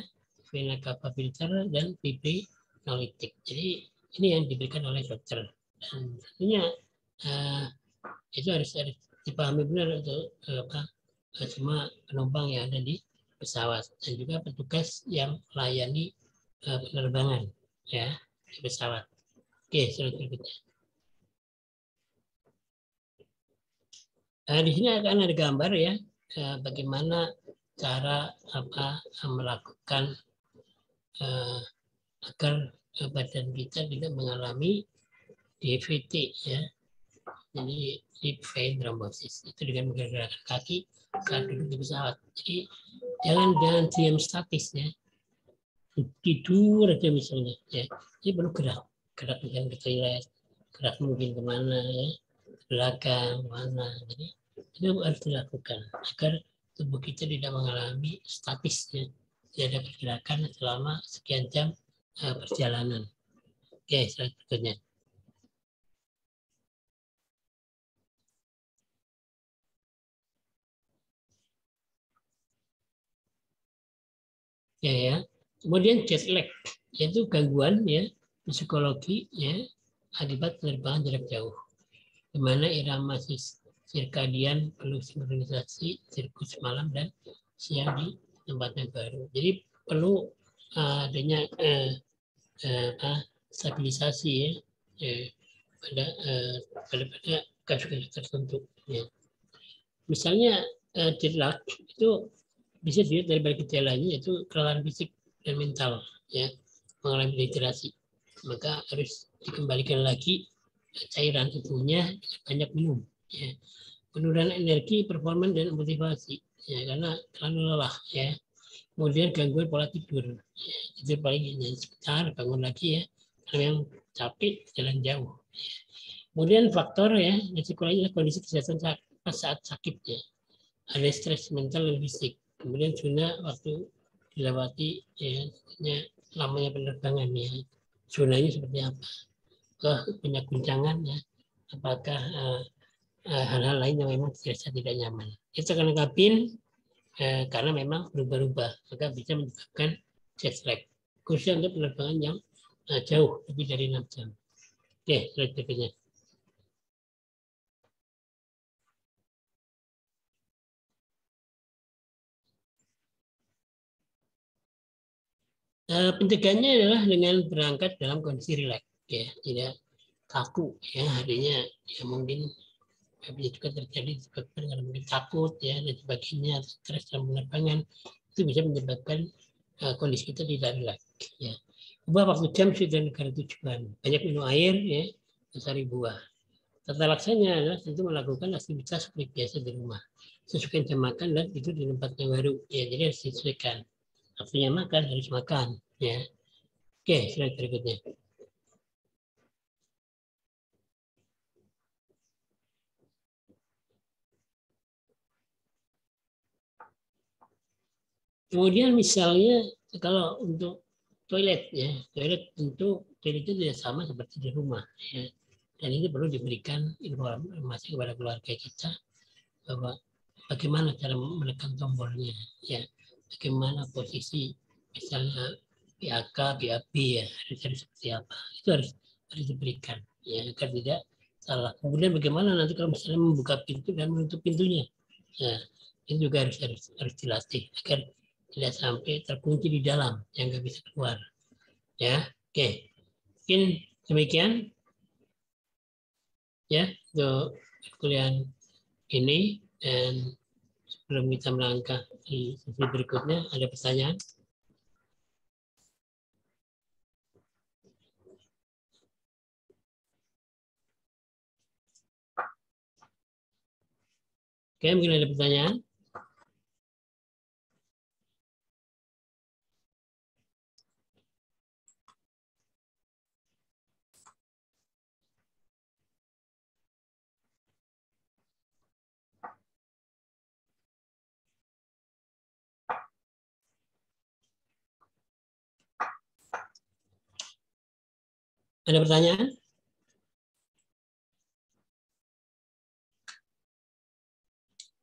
Speaker 1: vena cava filter, dan fibrinolitik. Jadi ini yang diberikan oleh dokter, dan tentunya itu harus dipahami benar untuk semua penumpang yang ada di pesawat dan juga petugas yang melayani penerbangan ya di pesawat. Oke, slide berikutnya. Di sini akan ada gambar ya, bagaimana cara melakukan agar badan kita tidak mengalami DVT ya. Jadi deep vein thrombosis itu dengan menggerakkan kaki saat duduk di pesawat. Jadi jangan diam statis ya, tidur aja misalnya ya. Jadi perlu gerak misalnya ke toilet, gerak mungkin kemana ya, ke belakang mana. Jadi itu harus dilakukan agar tubuh kita tidak mengalami statis ya, tidak ada pergerakan selama sekian jam perjalanan. Oke, slide berikutnya. Ya. Kemudian jet lag, yaitu gangguan ya psikologi ya akibat penerbangan jarak jauh, di mana irama sirkadian perlu sinkronisasi siklus malam dan siang di tempat yang baru. Jadi perlu adanya stabilisasi ya pada kasus-kasus tertentu. Ya. Misalnya jet lag itu bisa dilihat dari berbagai gejalanya, yaitu kelelahan fisik dan mental ya, mengalami dehidrasi, maka harus dikembalikan lagi cairan tubuhnya dengan banyak minum ya. Penurunan energi, performa dan motivasi ya, karena terlalu lelah ya. Kemudian gangguan pola tidur, tidur paling hanya sebentar, bangun lagi ya, kalau yang capek jalan jauh. Kemudian faktor ya risiko lainnya kondisi kesehatan saat sakit ya, ada stres mental dan fisik. Kemudian zona waktu dilewati ya, lamanya penerbangan ya, zonanya seperti apa, punya guncangan ya, apakah hal-hal lain yang memang dirasa tidak nyaman. Itu karena kabin karena memang berubah-ubah, maka bisa menyebabkan jet lag, khususnya untuk penerbangan yang jauh lebih dari 6 jam. Oke, slide berikutnya. Pencegahannya adalah dengan berangkat dalam kondisi rileks, ya, tidak kaku, ya, artinya ya mungkin bisa juga terjadi disebabkan karena mungkin takut, ya, dan sebagainya, stres dalam penerbangan, itu bisa menyebabkan kondisi kita tidak rileks, ya. Ubah waktu jam sudah negara tujuan, banyak minum air, ya, mencari buah. Tata laksana adalah tentu melakukan aktivitas seperti biasa di rumah, sesuaikan jam makan dan tidur di tempat yang baru, ya, jadi harus disesuaikan. Waktunya makan harus makan, ya. Oke, slide berikutnya. Kemudian misalnya kalau untuk toilet ya, toilet tentu toilet itu tidak sama seperti di rumah ya. Dan ini perlu diberikan informasi kepada keluarga kita bahwa bagaimana cara menekan tombolnya ya, bagaimana posisi misalnya PAK, BAB ya, harus seperti apa. Itu harus diberikan ya agar tidak salah. Kemudian bagaimana nanti kalau misalnya membuka pintu dan menutup pintunya. Ya, itu juga harus dilatih agar tidak sampai terkunci di dalam yang nggak bisa keluar. Ya, oke. Mungkin demikian ya untuk kuliah ini, dan sebelum kita melangkah di sesi berikutnya, ada pertanyaan? Oke, mungkin ada pertanyaan? Ada pertanyaan?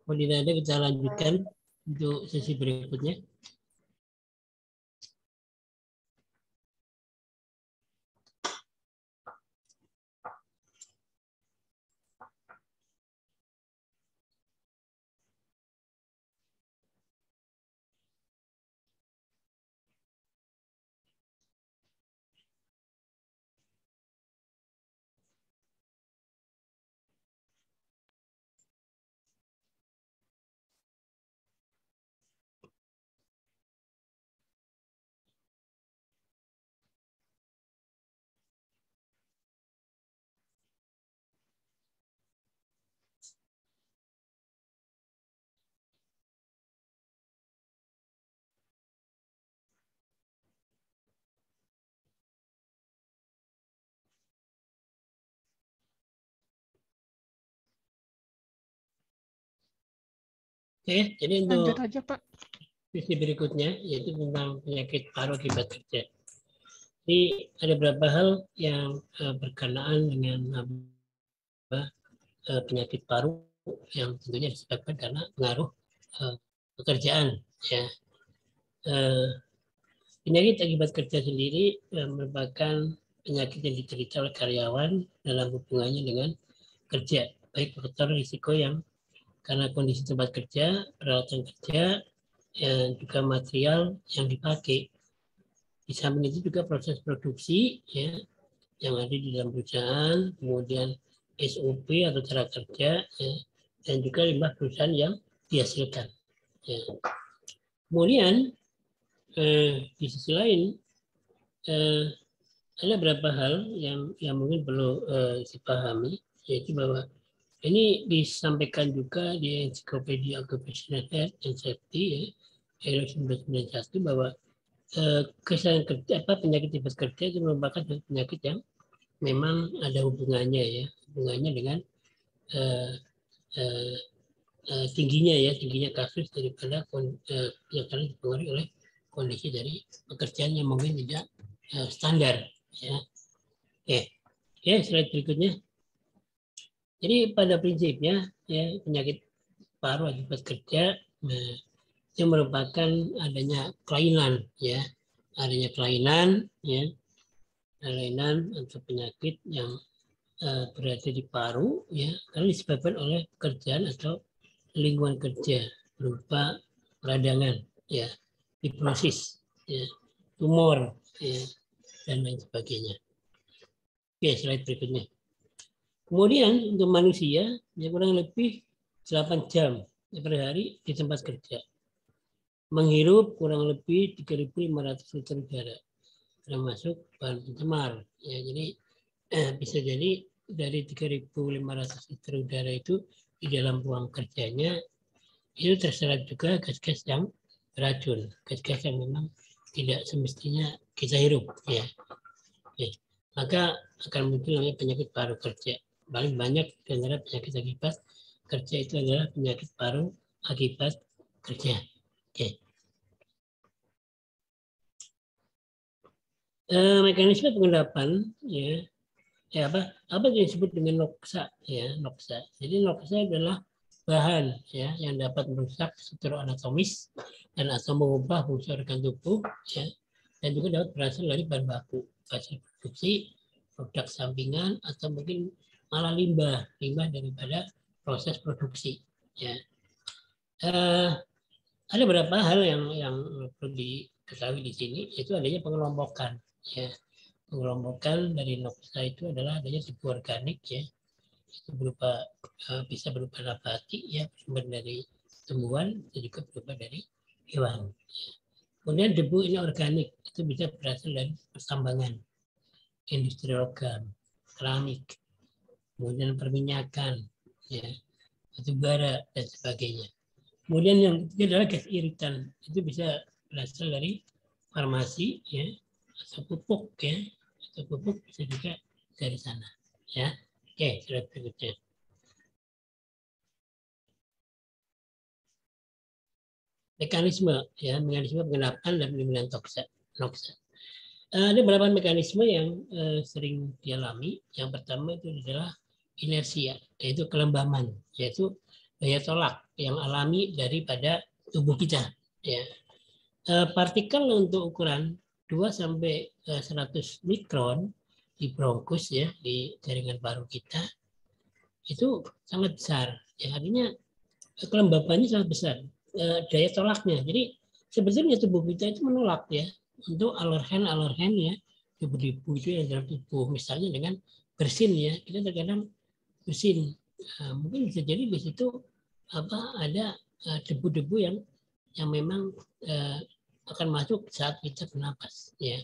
Speaker 1: Kalau tidak ada, kita lanjutkan untuk sesi berikutnya. Oke, jadi
Speaker 2: Lanjut
Speaker 1: untuk
Speaker 2: aja, Pak.
Speaker 1: sesi berikutnya yaitu tentang penyakit paru akibat kerja. Jadi ada beberapa hal yang berkenaan dengan penyakit paru yang tentunya disebabkan karena pengaruh pekerjaan. Ya, penyakit akibat kerja sendiri merupakan penyakit yang diderita oleh karyawan dalam hubungannya dengan kerja, baik faktor risiko yang karena kondisi tempat kerja, peralatan kerja, juga material yang dipakai. Di samping itu juga proses produksi ya, yang ada di dalam perusahaan, kemudian SOP atau cara kerja, ya, dan juga limbah perusahaan yang dihasilkan. Ya. Kemudian di sisi lain ada beberapa hal yang mungkin perlu dipahami, yaitu bahwa ini disampaikan juga di Encyclopedia Occupational Health and Safety ya, ILO 1991 bahwa kesalahan kerja penyakit tipes kerja itu merupakan penyakit yang memang ada hubungannya dengan tingginya kasus daripada yang dipengaruhi oleh kondisi dari pekerjaan yang mungkin tidak standar ya. Oke, slide berikutnya. Jadi pada prinsipnya ya penyakit paru akibat kerja itu merupakan adanya kelainan kelainan atau penyakit yang berada di paru ya karena disebabkan oleh pekerjaan atau lingkungan kerja berupa peradangan ya, fibrosis ya, tumor ya, dan lain sebagainya. Oke, slide berikutnya. Kemudian untuk manusia ya kurang lebih 8 jam per hari di tempat kerja. Menghirup kurang lebih 3.500 liter udara termasuk bahan pencemar ya. Jadi bisa jadi dari 3.500 liter udara itu di dalam ruang kerjanya itu terserap juga gas-gas yang beracun, gas-gas yang memang tidak semestinya kita hirup ya. Oke. Maka akan muncul namanya penyakit paru kerja. Paling banyak di antara penyakit akibat kerja itu adalah penyakit paru akibat kerja. Oke. Mekanisme pengendapan ya apa yang disebut dengan noksa ya, noksa. Jadi noksa adalah bahan ya yang dapat merusak struktur anatomis dan atau mengubah fungsi organ tubuh ya, dan juga dapat berasal dari bahan baku hasil produksi, produk sampingan atau mungkin malah limbah daripada proses produksi ya. Ada beberapa hal yang perlu diketahui di sini, yaitu adanya pengelompokan ya. Pengelompokan dari noksa itu adalah adanya debu organik ya, itu bisa berupa nabati ya, sumber dari tumbuhan, itu juga berupa dari hewan. Kemudian debu ini organik, itu bisa berasal dari pertambangan, industri logam, keramik, kemudian perminyakan, ya, batu bara dan sebagainya. Kemudian yang ketiga adalah gas iritan, itu bisa berasal dari farmasi ya, atau pupuk ya, atau pupuk bisa juga dari sana ya. Oke, slide berikutnya. Mekanisme pengendapan dan penelitian noksa. Ada beberapa mekanisme yang sering dialami. Yang pertama itu adalah inersia, yaitu kelembaman, yaitu daya tolak yang alami daripada tubuh kita. Ya. Partikel untuk ukuran 2-100 mikron di bronkus ya, di jaringan paru kita itu sangat besar. Ya, artinya kelembabannya sangat besar, daya tolaknya. Jadi sebetulnya tubuh kita itu menolak ya untuk alergen ya, debu-debu itu yang dalam tubuh. Misalnya dengan bersin ya, kita terkadang bersin. Mungkin bisa jadi di situ ada debu-debu yang memang akan masuk saat kita bernapas ya.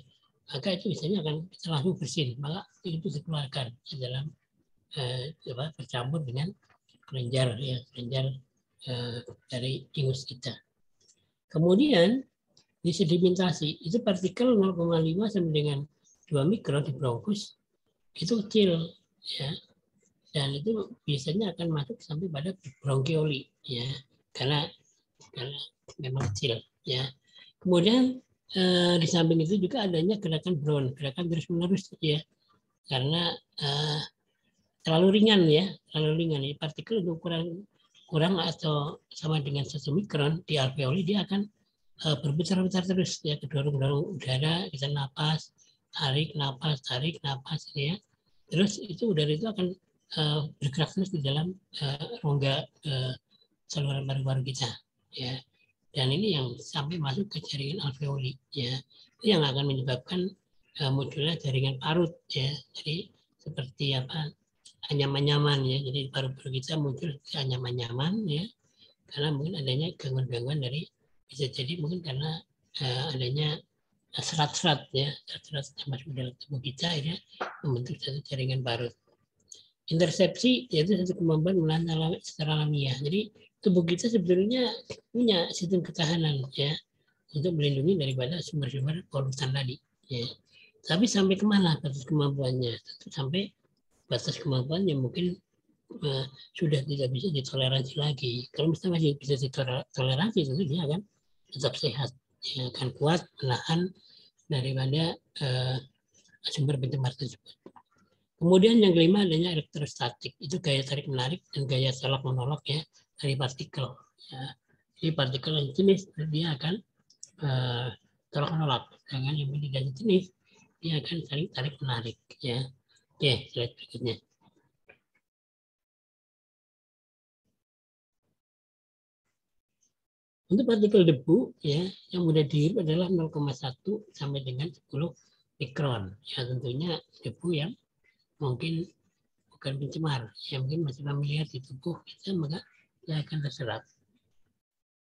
Speaker 1: Maka itu biasanya akan kita langsung bersin, maka itu dikeluarkan di dalam bercampur dengan kelenjar ya, kelenjar dari ingus kita. Kemudian di sedimentasi itu partikel 0,5 sampai dengan 2 mikron di bronkus itu kecil ya, dan itu biasanya akan masuk sampai pada bronkioli ya, karena memang kecil ya. Kemudian di samping itu juga adanya gerakan Brown, gerakan terus-menerus ya, karena terlalu ringan ya, partikel untuk kurang atau sama dengan 1 mikron di alveoli dia akan berputar-putar terus ya, kedorong-dorong udara, kita napas, tarik napas ya. Terus itu udara itu akan bergerak terus di dalam rongga saluran paru-paru kita ya. Dan ini yang sampai masuk ke jaringan alveoli ya. Itu yang akan menyebabkan munculnya jaringan parut ya. Jadi seperti anyaman-nyaman ya. Jadi paru-paru kita muncul anyaman-nyaman ya. Karena mungkin adanya gangguan-gangguan dari, bisa jadi mungkin karena adanya serat-serat ya, serat-serat yang masuk dalam tubuh kita ya, membentuk satu jaringan parut. Intersepsi yaitu satu kemampuan menahan secara alamiah. Jadi tubuh kita sebetulnya punya sistem ketahanan ya. untuk melindungi daripada sumber-sumber polutan tadi. Ya. Tapi sampai kemana batas kemampuannya? Tentu sampai batas kemampuan yang mungkin sudah tidak bisa ditoleransi lagi. Kalau misalnya masih bisa ditoleransi, tentu dia akan tetap sehat, ya, akan kuat menahan daripada sumber pencemar tersebut. Kemudian yang kelima adanya elektrostatik, itu gaya tarik menarik dan gaya tolak menolak ya dari partikel. Ya. Jadi partikel yang jenis dia akan tolak menolak, dengan yang tidak jenis dia akan saling tarik menarik. Ya. Oke, slide berikutnya. Untuk partikel debu ya yang mudah dihirup adalah 0,1 sampai dengan 10 mikron. Ya tentunya debu yang mungkin bukan pencemar, yang mungkin masih familiar di tubuh kita, maka dia akan terserap.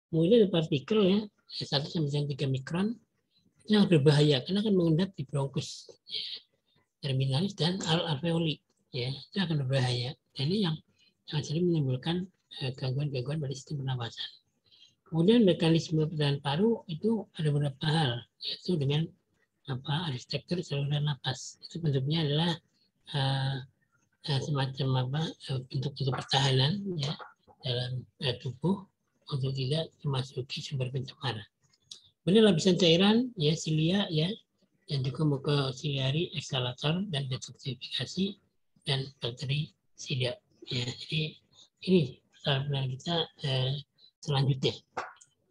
Speaker 1: Kemudian partikel ya 1 sampai 3 mikron yang berbahaya karena akan mengendap di bronkus, ya, terminalis dan alveoli, ya itu akan berbahaya. Dan ini yang sering menimbulkan gangguan-gangguan pada sistem pernapasan. Kemudian mekanisme pertahanan paru itu ada beberapa hal, yaitu dengan arsitektur saluran napas. Itu bentuknya adalah semacam bentuk-bentuk pertahanan ya dalam tubuh untuk tidak memasuki sumber pencemar. Kemudian lapisan cairan ya silia ya dan juga mucociliary exhalator dan detoksifikasi dan bakteri silia. Ya, jadi ini pertahanan kita selanjutnya.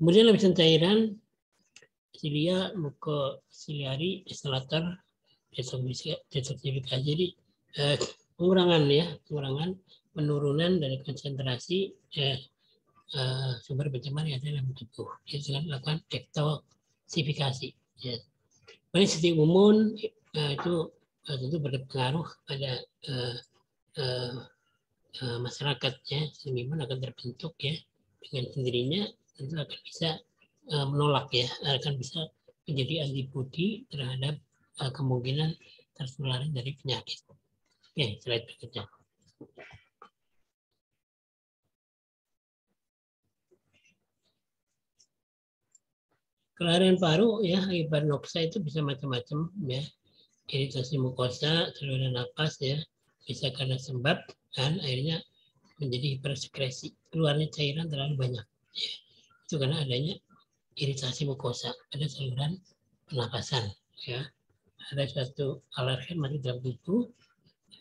Speaker 1: Kemudian lapisan cairan silia, mucociliary, exhalator, detoksifikasi. Jadi pengurangan penurunan dari konsentrasi sumber pencemar yang ada dalam tubuh. Itu dengan melakukan detoksifikasi. Ya. Pada sistem imun itu tentu berpengaruh pada masyarakat ya, sistem imun akan terbentuk ya dengan sendirinya, tentu akan bisa menolak ya, akan bisa menjadi antibodi terhadap kemungkinan tertular dari penyakit. Oke, slide berikutnya. Kelainan paru ya akibat noksa itu bisa macam-macam ya, iritasi mukosa, saluran napas ya, bisa karena sembab dan akhirnya menjadi hipersekresi, keluarnya cairan terlalu banyak. Ya. Itu karena adanya iritasi mukosa pada saluran pernapasan. Ya. Ada suatu alergen masuk dalam tubuh,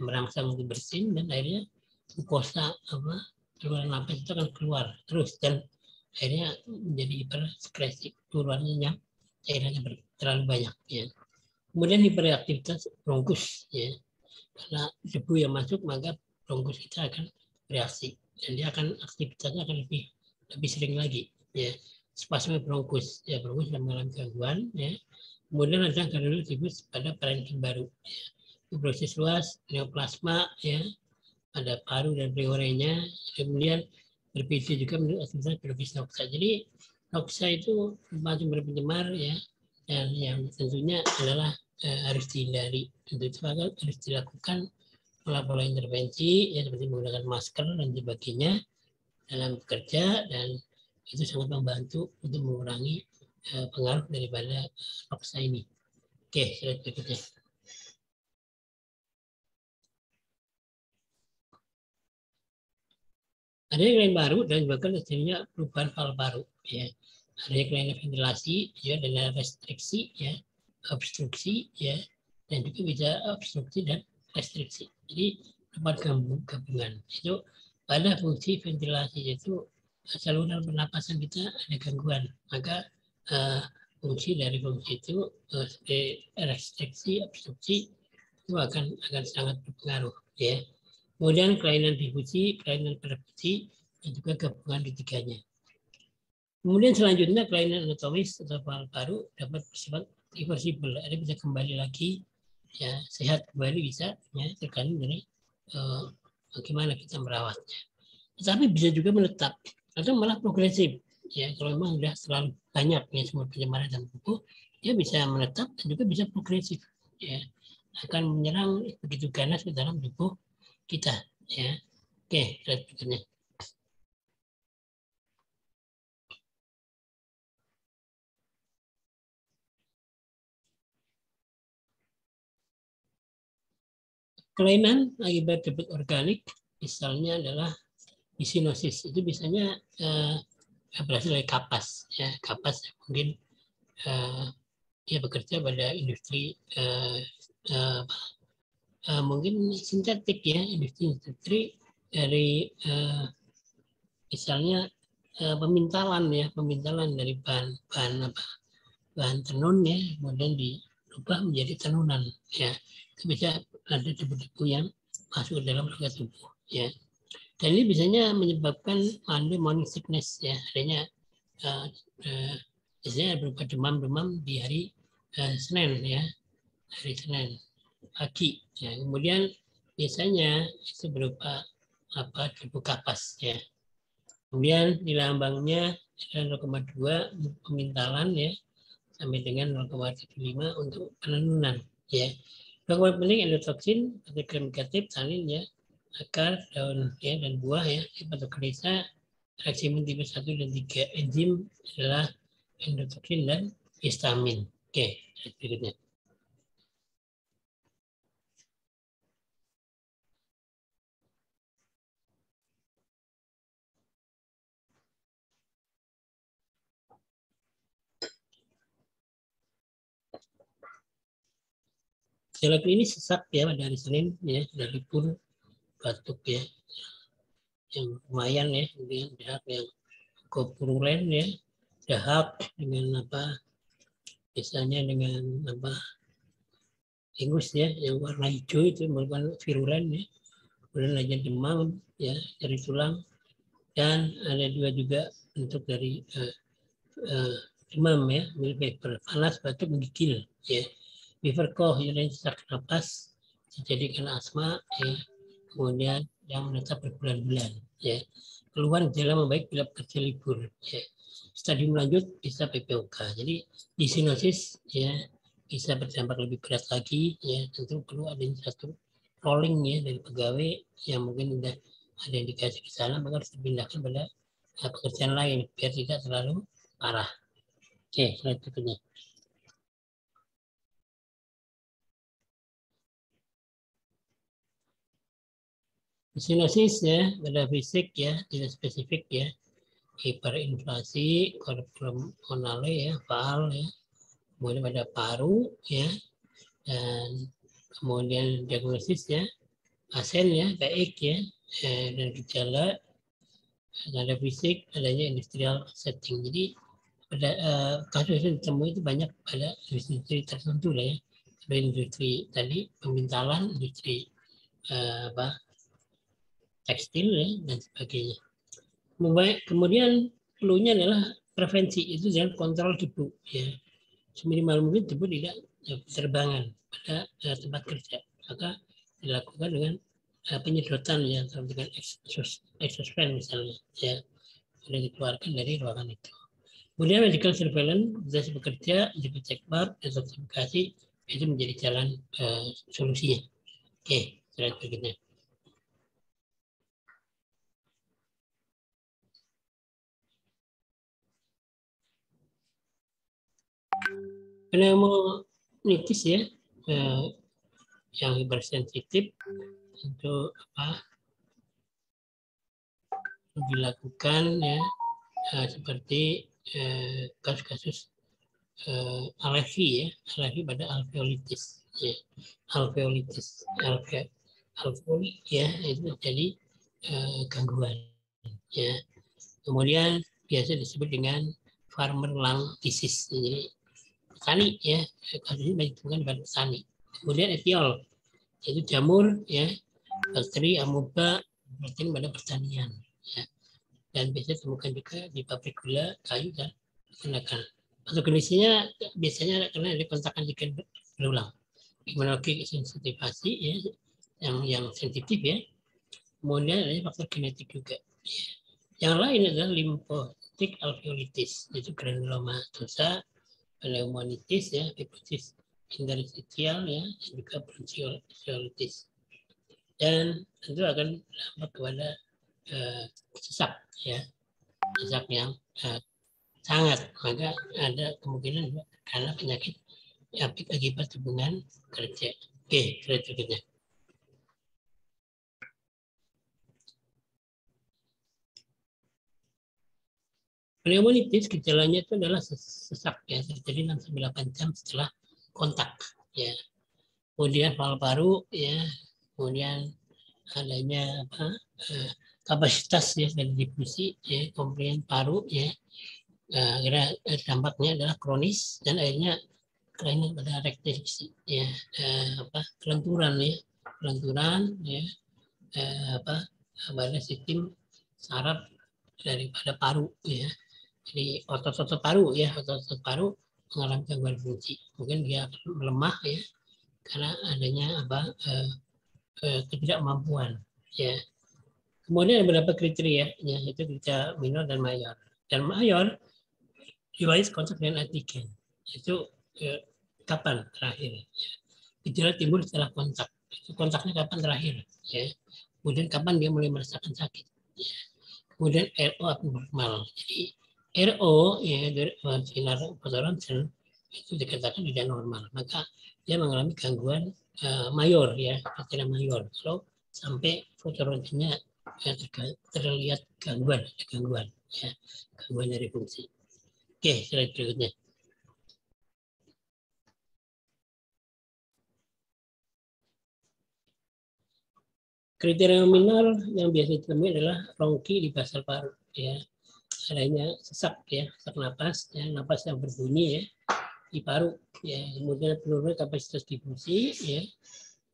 Speaker 1: merangsang untuk bersin dan akhirnya mukosa saluran napas itu akan keluar terus dan akhirnya menjadi hipersekresi, keluarnya yang cairannya terlalu banyak. Ya. Kemudian hiperaktivitas bronkus ya, karena debu yang masuk maka bronkus kita akan bereaksi dan dia akan aktivitasnya akan lebih sering lagi ya, spasme bronkus ya, bronkus yang mengalami gangguan ya. Kemudian ada granulomatous pada parenkim baru ya. Fibrosis luas, neoplasma ya, ada paru dan pleurenya. Kemudian berbeda juga menurut aktivitas biologis noksa. Jadi noksa itu macam pencemar ya, dan yang tentunya adalah harus dihindari. Untuk itu harus dilakukan pola-pola intervensi ya, seperti menggunakan masker dan sebagainya dalam bekerja, dan itu sangat membantu untuk mengurangi pengaruh daripada noksa ini. Oke, slide berikutnya. Ada kelainan paru dan bahkan terjadinya perubahan fal paru ya. Ada kelainan ventilasi ya, dan restriksi ya, obstruksi ya, dan juga bisa obstruksi dan restriksi. Jadi dapat gabungan. Itu pada fungsi ventilasi itu saluran pernapasan kita ada gangguan, maka fungsi dari fungsi itu restriksi, obstruksi itu akan sangat berpengaruh ya. Kemudian kelainan difusi, kelainan perfusi, dan juga gabungan ketiganya. Kemudian selanjutnya kelainan anatomis atau paru dapat bersifat reversible, ada bisa kembali lagi ya, sehat kembali bisa ya, tergantung dari bagaimana kita merawatnya. Tetapi bisa juga menetap atau malah progresif ya, kalau memang sudah terlalu banyak ya sumber pencemaran dalam tubuh, dia bisa menetap dan juga bisa progresif ya, akan menyerang begitu ganas ke dalam tubuh kita ya. Oke, slide berikutnya. Kelainan akibat debu organik misalnya adalah isinosis. Itu biasanya berasal dari kapas. Ya, kapas mungkin dia bekerja pada industri mungkin sintetik ya, industri sintetik dari misalnya pemintalan ya, pemintalan dari bahan tenun ya, kemudian dirubah menjadi tenunan ya. Itu bisa ada debu-debu yang masuk ke dalam rongga tubuh ya. Dan ini biasanya menyebabkan morning sickness ya, adanya biasanya berupa demam-demam di hari Senin ya, hari Senin pagi ya. Kemudian biasanya itu berupa debu kapas ya. Kemudian nilai ambangnya adalah 0,2 pemintalan ya, sampai dengan 0,75 untuk penenunan ya. Yang penting endotoksin, gram negatif, tanin ya, akar, daun ya, dan buah ya, hepatokinasa, reaksi imun tipe 1 dan 3, enzim adalah endotoksin dan histamin. Oke, berikutnya. Gejala klinis sesak ya pada hari Senin ya, dari libur, batuk ya, yang lumayan ya, kemudian dahak yang kopurulen ya, dahak dengan biasanya dengan ingus ya, yang warna hijau itu merupakan virulen ya, kemudian ada demam ya, dari tulang, dan ada juga bentuk dari demam ya, fever, panas, batuk, menggigil ya, fever cough ya, sesak napas, dijadikan asma ya, kemudian yang menetap berbulan-bulan ya. Keluhan gejala membaik bila bekerja libur ya. Stadium lanjut bisa PPOK. Jadi isinosis ya bisa berdampak lebih berat lagi ya, tentu perlu adanya satu rolling ya dari pegawai yang mungkin sudah ada indikasi ke sana, maka harus dipindahkan pada pekerjaan lain biar tidak terlalu parah. Oke, slide berikutnya. Isinosis ya pada fisik ya, tidak spesifik ya, hiperinflasi, pulmonale ya, faal ya, kemudian pada paru ya, dan kemudian diagnosis ya, pasien ya, baik ya, dan gejala ada fisik, adanya industrial setting. Jadi pada kasus yang ditemui itu banyak pada industri tertentu lah ya, ada industri tadi pemintalan, industri tekstil ya, dan sebagainya. Kemudian perlunya adalah prevensi, itu dengan kontrol debu ya, seminimal mungkin debu tidak terbangan pada tempat kerja, maka dilakukan dengan penyedotan ya, dengan exhaust fan misalnya ya, sudah dikeluarkan dari ruangan itu. Kemudian medical surveillance, bisa bekerja, juga check bar, detoksifikasi, itu menjadi jalan solusinya. Oke, slide berikutnya. Pneumonitis ya, yang hipersensitif untuk dilakukan ya, seperti kasus-kasus alergi ya, alergi pada alveolitis ya, alveoli ya, itu jadi gangguan ya. Kemudian biasa disebut dengan farmer lung disease, jadi petani ya, kasus ini banyak ditemukan pada petani. Kemudian etiol, yaitu jamur ya, bakteri amoeba protein pada pertanian ya, dan biasa ditemukan juga di pabrik gula, kayu, dan peternakan. Patogenisnya biasanya karena ada kontak antigen berulang, imunologi sensitivasi ya, yang sensitif ya, kemudian ada faktor genetik juga ya. Yang lain adalah limfotik alveolitis, yaitu granulomatosa, pneumonitis ya, fibrosis interstitial ya, dan juga bronchiolitis, dan tentu akan berdampak kepada sesak ya, sesak yang sangat, maka ada kemungkinan karena penyakit akibat hubungan kerja. Oke, berikutnya. Pneumonitis gejalanya itu adalah sesak ya, terjadi 6-8 jam setelah kontak ya. Kemudian paru-paru ya, kemudian adanya kapasitas ya dari difusi ya, kemudian paru ya. Akhirnya dampaknya adalah kronis dan akhirnya kelainan pada rektisi ya, kelenturan ya, pada sistem saraf daripada paru ya. Jadi otot-otot paru mengalami gangguan fungsi. Mungkin dia melemah ya karena adanya ketidakmampuan ya. Kemudian ada beberapa kriteria ya, yaitu kriteria minor dan mayor. Dan mayor riwayat kontak dengan antigen. Itu kapan terakhir? Ya. Gejala timbul setelah kontak. Kontaknya kapan terakhir? Ya. Kemudian kapan dia mulai merasakan sakit? Ya. Kemudian RO abnormal. Jadi RO ya dari sinar fotoronsen itu dikatakan tidak normal. Maka dia mengalami gangguan mayor ya, kriteria mayor. Kalau sampai fotoronsennya terlihat gangguan ya, gangguan dari fungsi. Oke, slide berikutnya. Kriteria minor yang biasa ditemui adalah rongki di basal paru ya. Adanya sesak ya, sesak napas ya, napas yang berbunyi ya di paru ya. Kemudian penurunan kapasitas difusi ya.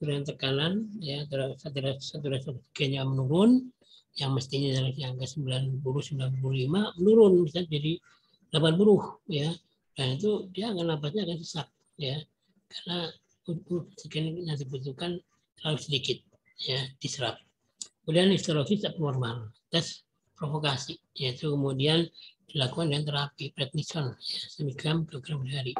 Speaker 1: Kemudian tekanan ya, saturasi oksigennya menurun yang mestinya dari angka 90-95 menurun bisa jadi 80 ya. Dan itu dia akan napasnya akan sesak ya. Karena oksigen yang dibutuhkan terlalu sedikit ya, diserap. Kemudian histologis abnormal, tes provokasi, yaitu kemudian dilakukan dengan terapi prednison ya, semigram per hari.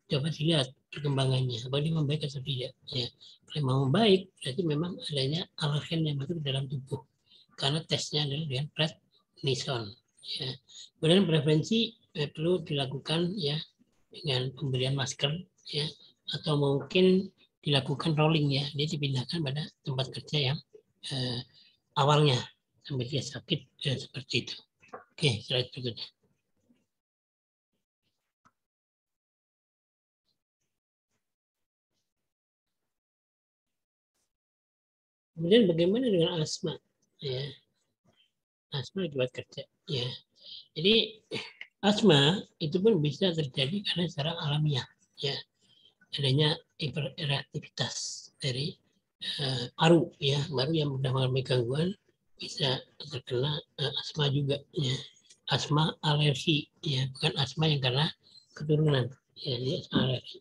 Speaker 1: Coba dilihat perkembangannya, apa dia membaik atau tidak ya. Kalau mau membaik berarti memang adanya alergen yang masuk ke dalam tubuh karena tesnya adalah dengan prednison ya. Kemudian prevensi perlu dilakukan ya dengan pemberian masker ya, atau mungkin dilakukan rolling ya, dia dipindahkan pada tempat kerja yang awalnya sampai dia sakit seperti itu. Oke, slide berikutnya. Kemudian bagaimana dengan asma ya, asma akibat kerja ya. Jadi asma itu pun bisa terjadi karena secara alamiah ya, adanya hiperaktivitas dari paru ya, paru yang sudah mengalami gangguan bisa terkena asma juga ya. Asma alergi ya, bukan asma yang karena keturunan ya, dia alergi.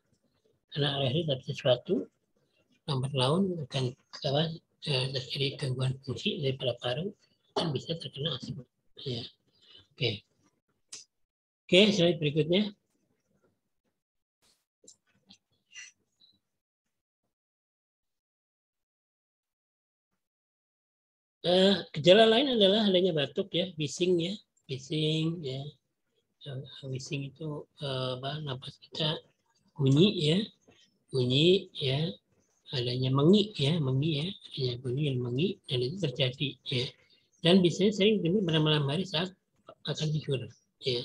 Speaker 1: Karena alergi terhadap sesuatu lambat laun akan terjadi gangguan fungsi daripada paru dan bisa terkena asma ya. Oke, slide berikutnya. Gejala lain adalah adanya batuk ya, bising ya, bising itu napas kita bunyi ya, adanya mengi ya, adanya bunyi dan mengi, dan itu terjadi ya, dan biasanya sering timbul pada malam hari saat akan tidur ya.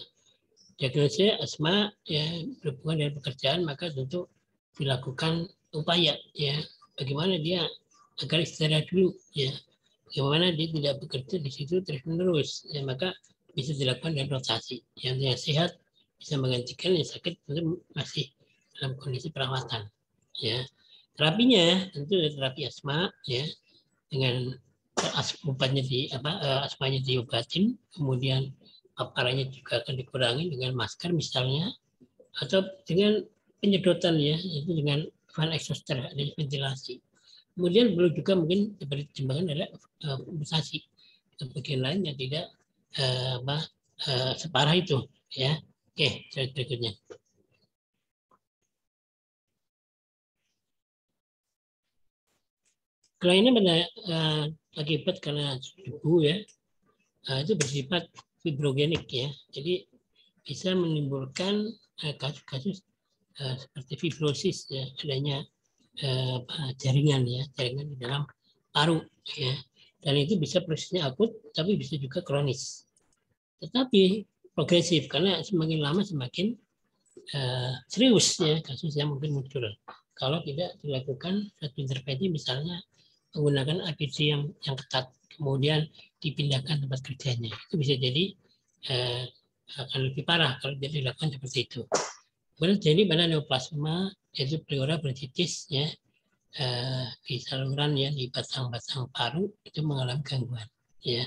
Speaker 1: Diagnosis asma ya berhubungan dengan pekerjaan, maka tentu dilakukan upaya ya, bagaimana dia agar istirahat dulu ya. Bagaimana dia tidak bekerja di situ terus-menerus ya, maka bisa dilakukan dengan rotasi. Yang sehat bisa menggantikan, yang sakit tentu masih dalam kondisi perawatan ya. Terapinya tentu terapi asma ya, dengan asmanya diobatin, kemudian paparannya juga akan dikurangi dengan masker misalnya, atau dengan penyedotan ya, itu dengan fan exhauster, ada ventilasi. Kemudian perlu juga mungkin dipertimbangkan adalah kompensasi bagian lain yang tidak separah itu ya. Oke, slide berikutnya. Kelainan pada akibat karena debu ya, itu bersifat fibrogenik ya. Jadi bisa menimbulkan kasus-kasus seperti fibrosis ya, adanya jaringan di dalam paru ya, dan itu bisa prosesnya akut tapi bisa juga kronis. Tetapi progresif karena semakin lama semakin serius ya kasus yang mungkin muncul. Kalau tidak dilakukan satu intervensi misalnya menggunakan APC yang ketat, kemudian dipindahkan tempat kerjanya, itu bisa jadi akan lebih parah kalau tidak dilakukan seperti itu. Kemudian jadi pada neoplasma yaitu pleura bronkitis ya di saluran ya di batang-batang paru itu mengalami gangguan ya.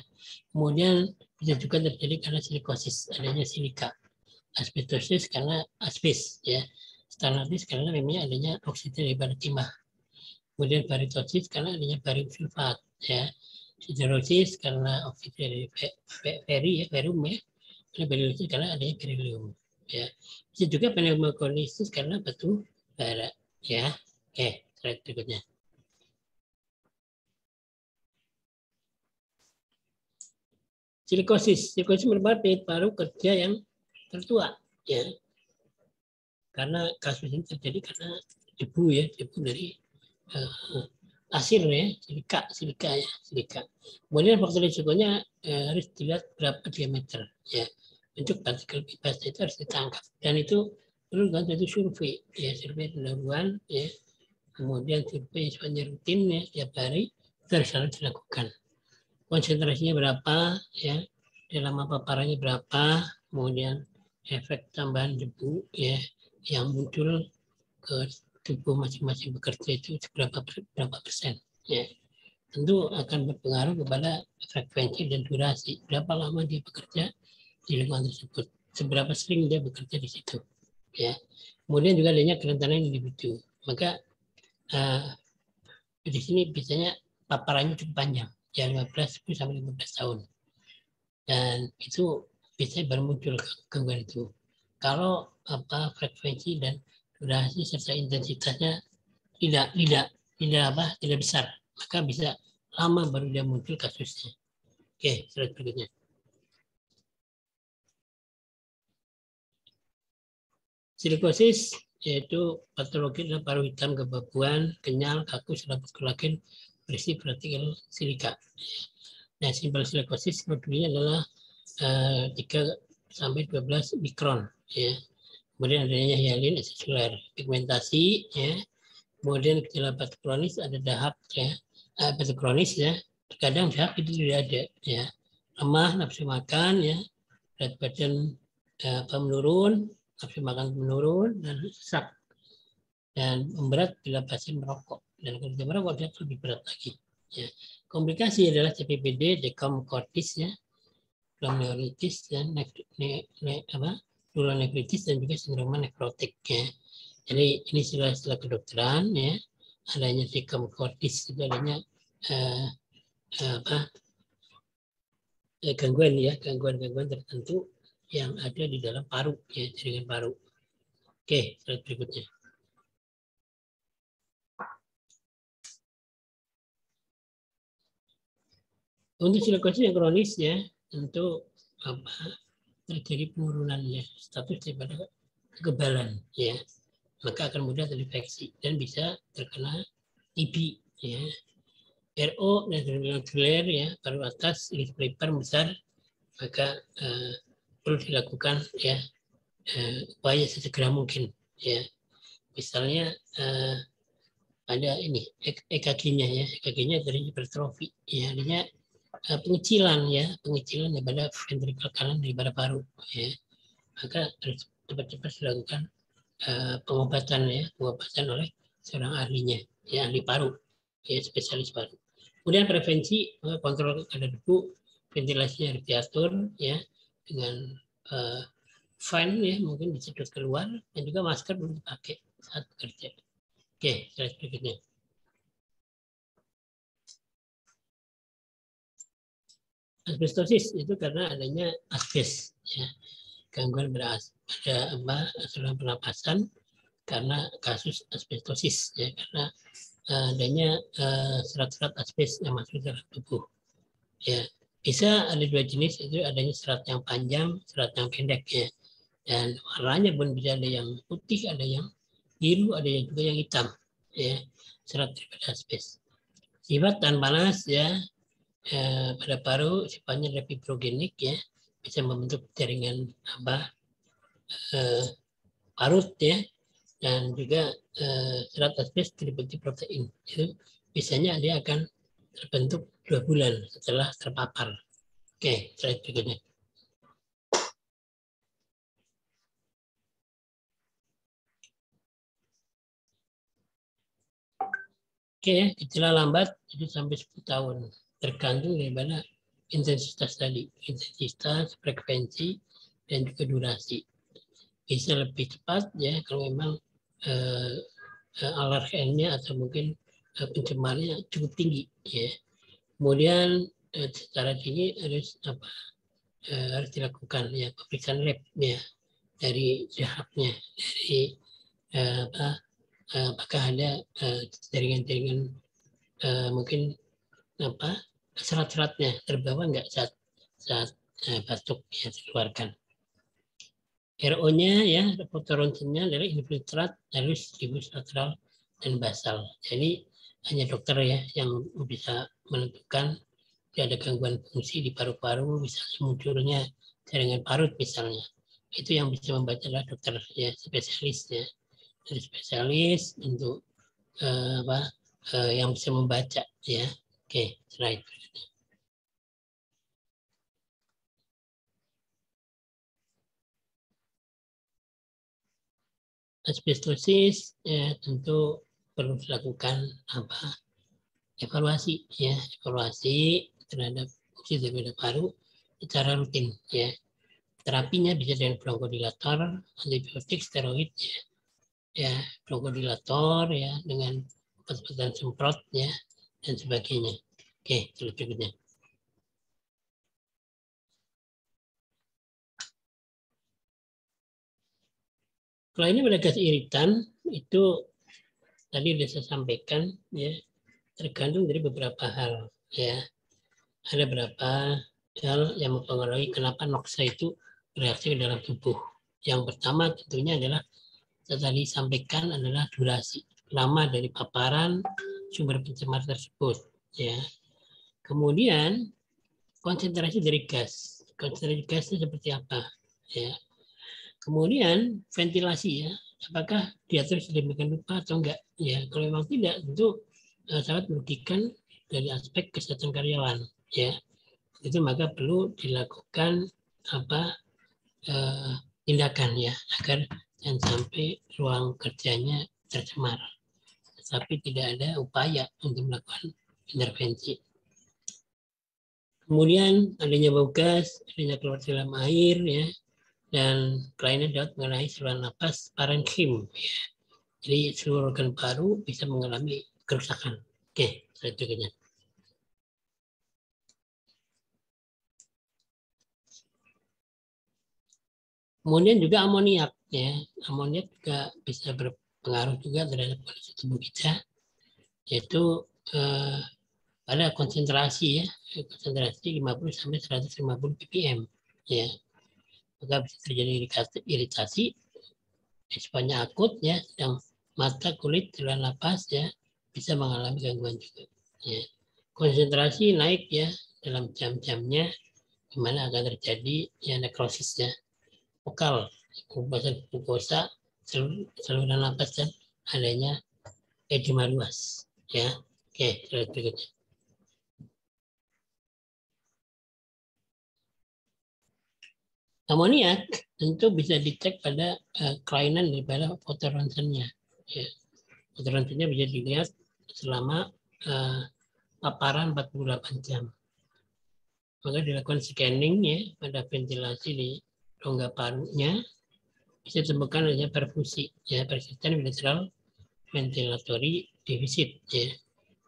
Speaker 1: Kemudian bisa juga terjadi karena silikosis, adanya silika. Asbestosis karena asbes ya. Stenosis karena memang adanya oksida daripada timah. Kemudian baritosis karena adanya barium sulfat ya. Siderosis karena oksida dari barium ya. Berilisis karena adanya berilium ya. Bisa juga pneumokonisis karena batu bara ya. Oke, slide berikutnya. Silikosis merupakan penyakit paru kerja yang tertua ya. Karena kasus ini terjadi karena debu dari asin ya, silika. Kemudian faktor risikonya harus dilihat berapa diameter ya. Untuk partikel bebas itu harus ditangkap dan itu perlu kan satu survei ya, survei pendahuluan ya. Kemudian survei sepanjang rutin ya tiap hari harus dilakukan. Konsentrasinya berapa ya, dalam paparannya berapa, kemudian efek tambahan debu ya yang muncul ke tubuh masing-masing bekerja itu berapa persen ya. Tentu akan berpengaruh kepada frekuensi dan durasi, berapa lama dia bekerja di lingkungan tersebut, seberapa sering dia bekerja di situ ya. Kemudian juga adanya kerentanan individu. Maka di sini biasanya paparannya cukup panjang, ya 10 sampai 15 tahun. Dan itu biasanya baru muncul gangguan itu. Kalau frekuensi dan durasi serta intensitasnya tidak besar, maka bisa lama baru dia muncul kasusnya. Oke, slide berikutnya. Silikosis yaitu patologi dalam paru hitam kebabuan, kenyal, kaku, selaput kolagen, berisi partikel silika. Nah, simbol silikosis modelnya adalah 3 sampai 12 mikron ya. Kemudian adanya hyalin asesuler, pigmentasi ya. Kemudian gejala batuk kronis ada dahak ya. Batuk kronis ya. Terkadang dahak itu tidak ada ya. Lemah nafsu makan ya. Berat badan menurun, nafsu makan menurun dan sesak. Dan memberat bila pasien merokok. Dan kalau dia merokok dia lebih berat lagi. Ya. Komplikasi adalah CPPD, dekomkortis ya, glomerulonitis dan glomerulonefritis dan juga sindroma nekrotik ya. Jadi ini istilah kedokteran ya. Adanya dekomkortis itu adanya gangguan tertentu yang ada di dalam paru ya, jaringan paru. Oke, slide berikutnya. Untuk silikosis yang kronis ya, tentu terjadi penurunan ya, status daripada kekebalan ya, maka akan mudah terinfeksi dan bisa terkena TB ya. RO dan glomerular ya, paru atas, pelipar besar, maka perlu dilakukan ya upaya sesegera mungkin ya. Misalnya ada ini EKG-nya ya, EKG-nya dari hipertrofi ya, artinya pengecilan daripada ventrikel kanan daripada paru ya. Maka harus cepat-cepat dilakukan pengobatan oleh seorang ahlinya ya, ahli paru ya, spesialis paru. Kemudian prevensi kontrol kadar debu, ventilasinya harus diatur ya dengan fan ya, mungkin disedot keluar, dan juga masker belum dipakai saat bekerja. Oke, slide berikutnya. Asbestosis itu karena adanya asbes ya, gangguan pada saluran pernapasan karena kasus asbestosis ya, karena adanya serat-serat asbes yang masuk dalam tubuh ya. Bisa ada dua jenis, itu adanya serat yang panjang, serat yang pendek ya, dan warnanya pun bisa ada yang putih, ada yang biru, ada yang juga yang hitam ya, serat daripada asbes. Sifat tahan panas ya pada paru sifatnya fibrogenik ya, bisa membentuk jaringan parut ya, dan juga serat asbes dibentuk protein. Itu biasanya dia akan terbentuk 2 bulan setelah terpapar. Oke, slide berikutnya. Oke, gejala lambat itu sampai 10 tahun. Tergantung daripada intensitas tadi. Intensitas, frekuensi, dan juga durasi. Bisa lebih cepat ya kalau memang alergennya atau mungkin pencemarnya cukup tinggi ya. Kemudian secara tinggi harus dilakukan ya pemeriksaan lab ya dari jaraknya, dari apakah ada jaringan-jaringan mungkin serat-seratnya terbawa nggak saat batuk yang dikeluarkan. RO-nya ya, fotoronsennya adalah infiltrat, halus, difus, lateral, dan basal. Jadi hanya dokter ya yang bisa menentukan ada gangguan fungsi di paru-paru, misalnya munculnya jaringan parut misalnya. Itu yang bisa membaca adalah dokter ya, spesialis ya. Dari spesialis untuk yang bisa membaca ya. Oke, slide. Asbestosis ya, tentu perlu dilakukan evaluasi ya, evaluasi terhadap fungsi daripada paru secara rutin ya. Terapinya bisa dengan bronkodilator, antibiotik, steroid ya, bronkodilator ya dengan obat-obatan semprot ya dan sebagainya. Oke, berikutnya. Kalau ini pada gas iritan itu tadi sudah saya sampaikan ya, tergantung dari beberapa hal ya. Ada beberapa hal yang mempengaruhi kenapa noksa itu bereaksi ke dalam tubuh. Yang pertama tentunya adalah saya tadi sampaikan adalah durasi lama dari paparan sumber pencemar tersebut ya. Kemudian konsentrasi dari gas. Konsentrasi gasnya seperti apa ya. Kemudian ventilasi ya, apakah diatur sedemikian rupa atau enggak ya. Kalau memang tidak, tentu sangat merugikan dari aspek kesehatan karyawan ya. Itu maka perlu dilakukan tindakan ya agar jangan sampai ruang kerjanya tercemar. Tapi tidak ada upaya untuk melakukan intervensi. Kemudian adanya bau gas, adanya keluar dalam air ya, dan kelainan dapat mengenai saluran napas parenkim. Ya. Jadi seluruh organ paru bisa mengalami kerusakan. Oke, selanjutnya. Kemudian juga amoniak ya, amoniak juga bisa berpengaruh juga terhadap kondisi tubuh kita, yaitu pada konsentrasi ya, konsentrasi 50 sampai 150 ppm ya. Maka bisa terjadi iritasi, responnya akut ya, sedang mata, kulit, saluran napas ya bisa mengalami gangguan juga. Ya. Konsentrasi naik ya dalam jam-jamnya, di mana akan terjadi ya nekrosis ya, vokal, glukosa, saluran napas dan adanya edema luas. Ya, oke, berikutnya. Amoniak tentu bisa dicek pada kelainan daripada fotoronsennya. Ya. Fotoronsennya bisa dilihat selama paparan 48 jam. Maka dilakukan scanning ya pada ventilasi di rongga parunya, bisa ditemukan adanya perfusi ya, persisten bilateral ventilatory deficit ya.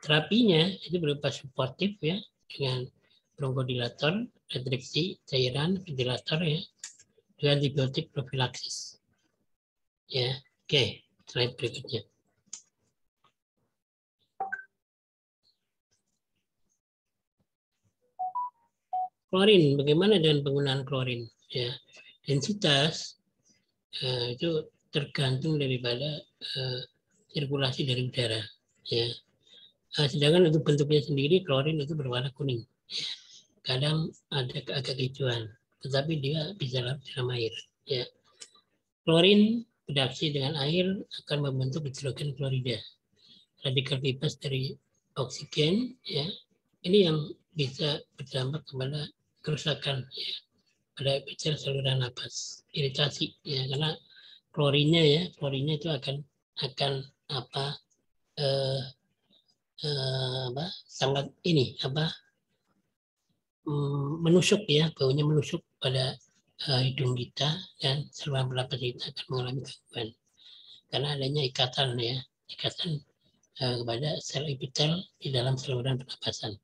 Speaker 1: Terapinya itu berupa suportif ya dengan bronkodilator, restriksi cairan ventilator ya, juga antibiotik profilaksis. Ya, oke, slide berikutnya. Klorin, bagaimana dengan penggunaan klorin? Ya, densitas itu tergantung daripada sirkulasi dari udara. Ya, sedangkan untuk bentuknya sendiri klorin itu berwarna kuning. Ya. Kadang ada agak hijauan. tetapi dia bisa larut dalam air. Ya. Klorin bereaksi dengan air akan membentuk hidrogen klorida. Radikal bebas dari oksigen, ya, ini yang bisa berdampak kepada kerusakan, ya, pada bicara saluran napas, iritasi, ya, karena klorinnya itu akan apa, sangat ini menusuk, ya, baunya menusuk pada hidung kita, dan saluran pernapas kita akan mengalami gangguan karena adanya ikatan kepada sel epitel di dalam saluran pernapasan.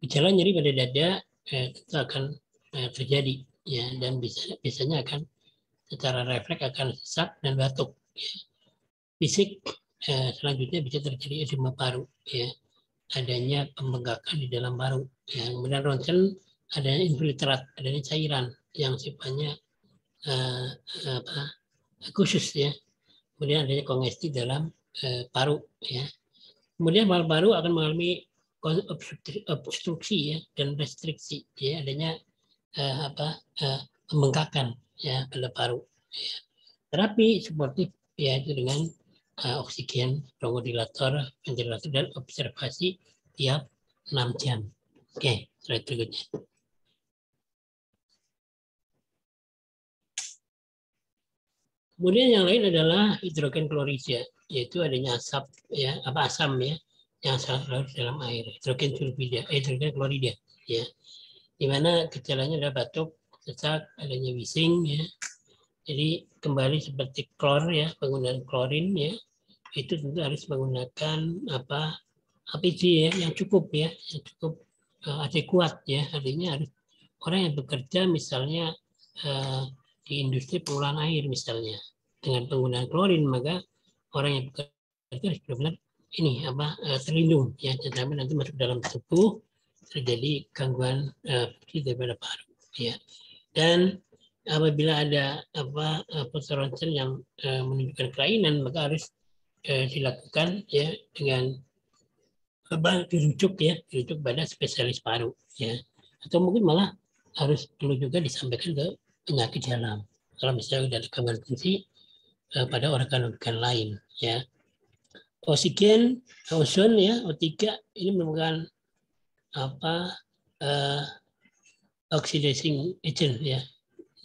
Speaker 1: Gejala nyeri pada dada itu akan terjadi, ya, dan biasanya akan secara refleks akan sesak dan batuk. Ya. Fisik selanjutnya bisa terjadi edema paru, ya, adanya pembengkakan di dalam paru. Ya. Kemudian ronsen adanya infiltrat, adanya cairan yang sifatnya khusus, ya. Kemudian adanya kongesti dalam paru, ya. Kemudian paru-paru akan mengalami obstruksi, ya, dan restriksi, ya, adanya pembengkakan, ya, pada paru. Ya. Terapi suportif, ya, itu dengan oksigen, bronchodilator, ventilator, dan observasi tiap 6 jam. Oke, slide berikutnya. Kemudian yang lain adalah hidrogen klorida, yaitu adanya asam, ya, yang larut dalam air, hidrogen klorida, ya, di mana gejalanya adalah batuk, sesak, adanya bising, ya. Jadi kembali seperti klor, ya, penggunaan klorin, ya, itu tentu harus menggunakan APD, ya, yang cukup, ya, yang cukup adekuat, ya, artinya harus orang yang bekerja misalnya di industri pengolahan air misalnya dengan penggunaan klorin, maka orang yang bekerja harus benar-benar ini terlindung, ya, jangan nanti masuk dalam tubuh terjadi gangguan daripada paru, ya. Dan apabila ada ronsen yang menunjukkan kelainan, maka harus dilakukan, ya, dengan dirujuk pada spesialis paru, ya, atau mungkin malah harus perlu juga disampaikan ke penyakit dalam kalau misalnya ada gangguan fungsi pada organ-organ lain, ya. Oksigen, ozon, ya, O3 ini merupakan oxidizing agent, ya.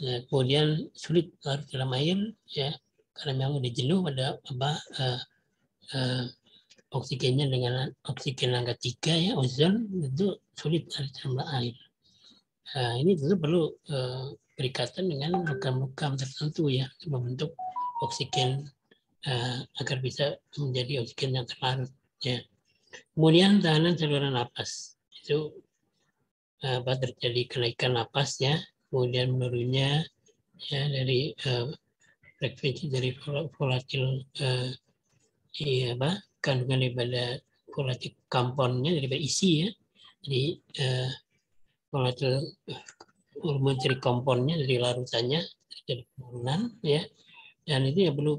Speaker 1: Nah, kemudian sulit larut dalam air, ya, karena memang udah jenuh pada oksigennya dengan oksigen angka 3, ya, ozon itu sulit larut dalam air. Nah, ini tentu perlu berikatan dengan logam-logam tertentu, ya, untuk membentuk oksigen agar bisa menjadi oksigen yang terlarut, ya. Kemudian tahanan saluran napas itu terjadi kenaikan napas, ya, kemudian menurunnya, ya, dari frekuensi dari volatil kandungan daripada volatil komponnya daripada isi, ya, jadi volatil hormon dari komponnya dari larutannya terjadi penurunan, ya, dan itu ya perlu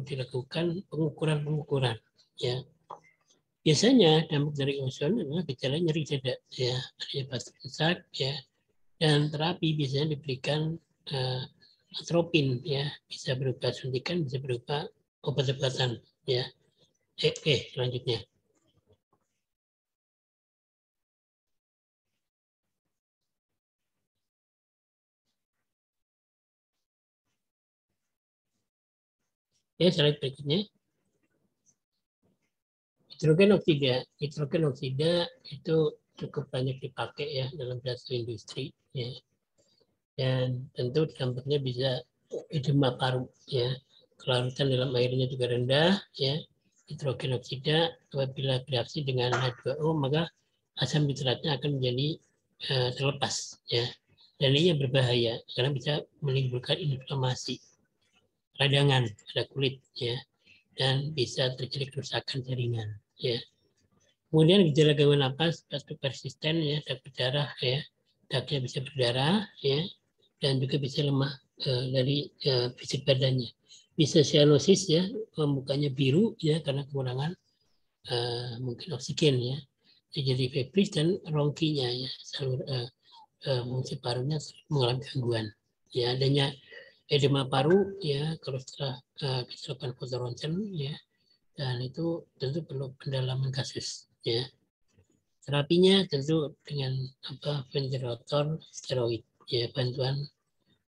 Speaker 1: dilakukan pengukuran, ya. Biasanya dampak dari ozon adalah gejala nyeri dada, ya, adanya batuk sesak, ya, dan terapi biasanya diberikan atropin, ya, bisa berupa suntikan, bisa berupa obat-obatan, ya. Oke, selanjutnya. Ya, slide berikutnya. Hidrogen oksida itu cukup banyak dipakai, ya, dalam jasa industri, ya, dan tentu dampaknya bisa edema paru, ya, kelarutan dalam airnya juga rendah, ya. Hidrogen oksida apabila bereaksi dengan H2O maka asam nitratnya akan menjadi terlepas, ya, dan ini berbahaya karena bisa menimbulkan inflamasi radangan pada kulit, ya, dan bisa terjadi kerusakan jaringan, ya. Kemudian gejala gangguan napas, batuk persisten, ya, dak berdarah, ya, daknya bisa berdarah, ya, dan juga bisa lemah dari fisik badannya. Bisa cyanosis, ya, mukanya biru, ya, karena kekurangan mungkin oksigen, ya. Jadi febris dan ronkinya, ya, fungsi parunya mengalami gangguan. Ya, adanya edema paru ya kalau setelah kita lakukan foto ronsen ya, dan itu tentu perlu pendalaman kasus ya. Terapinya tentu dengan ventilator steroid ya, bantuan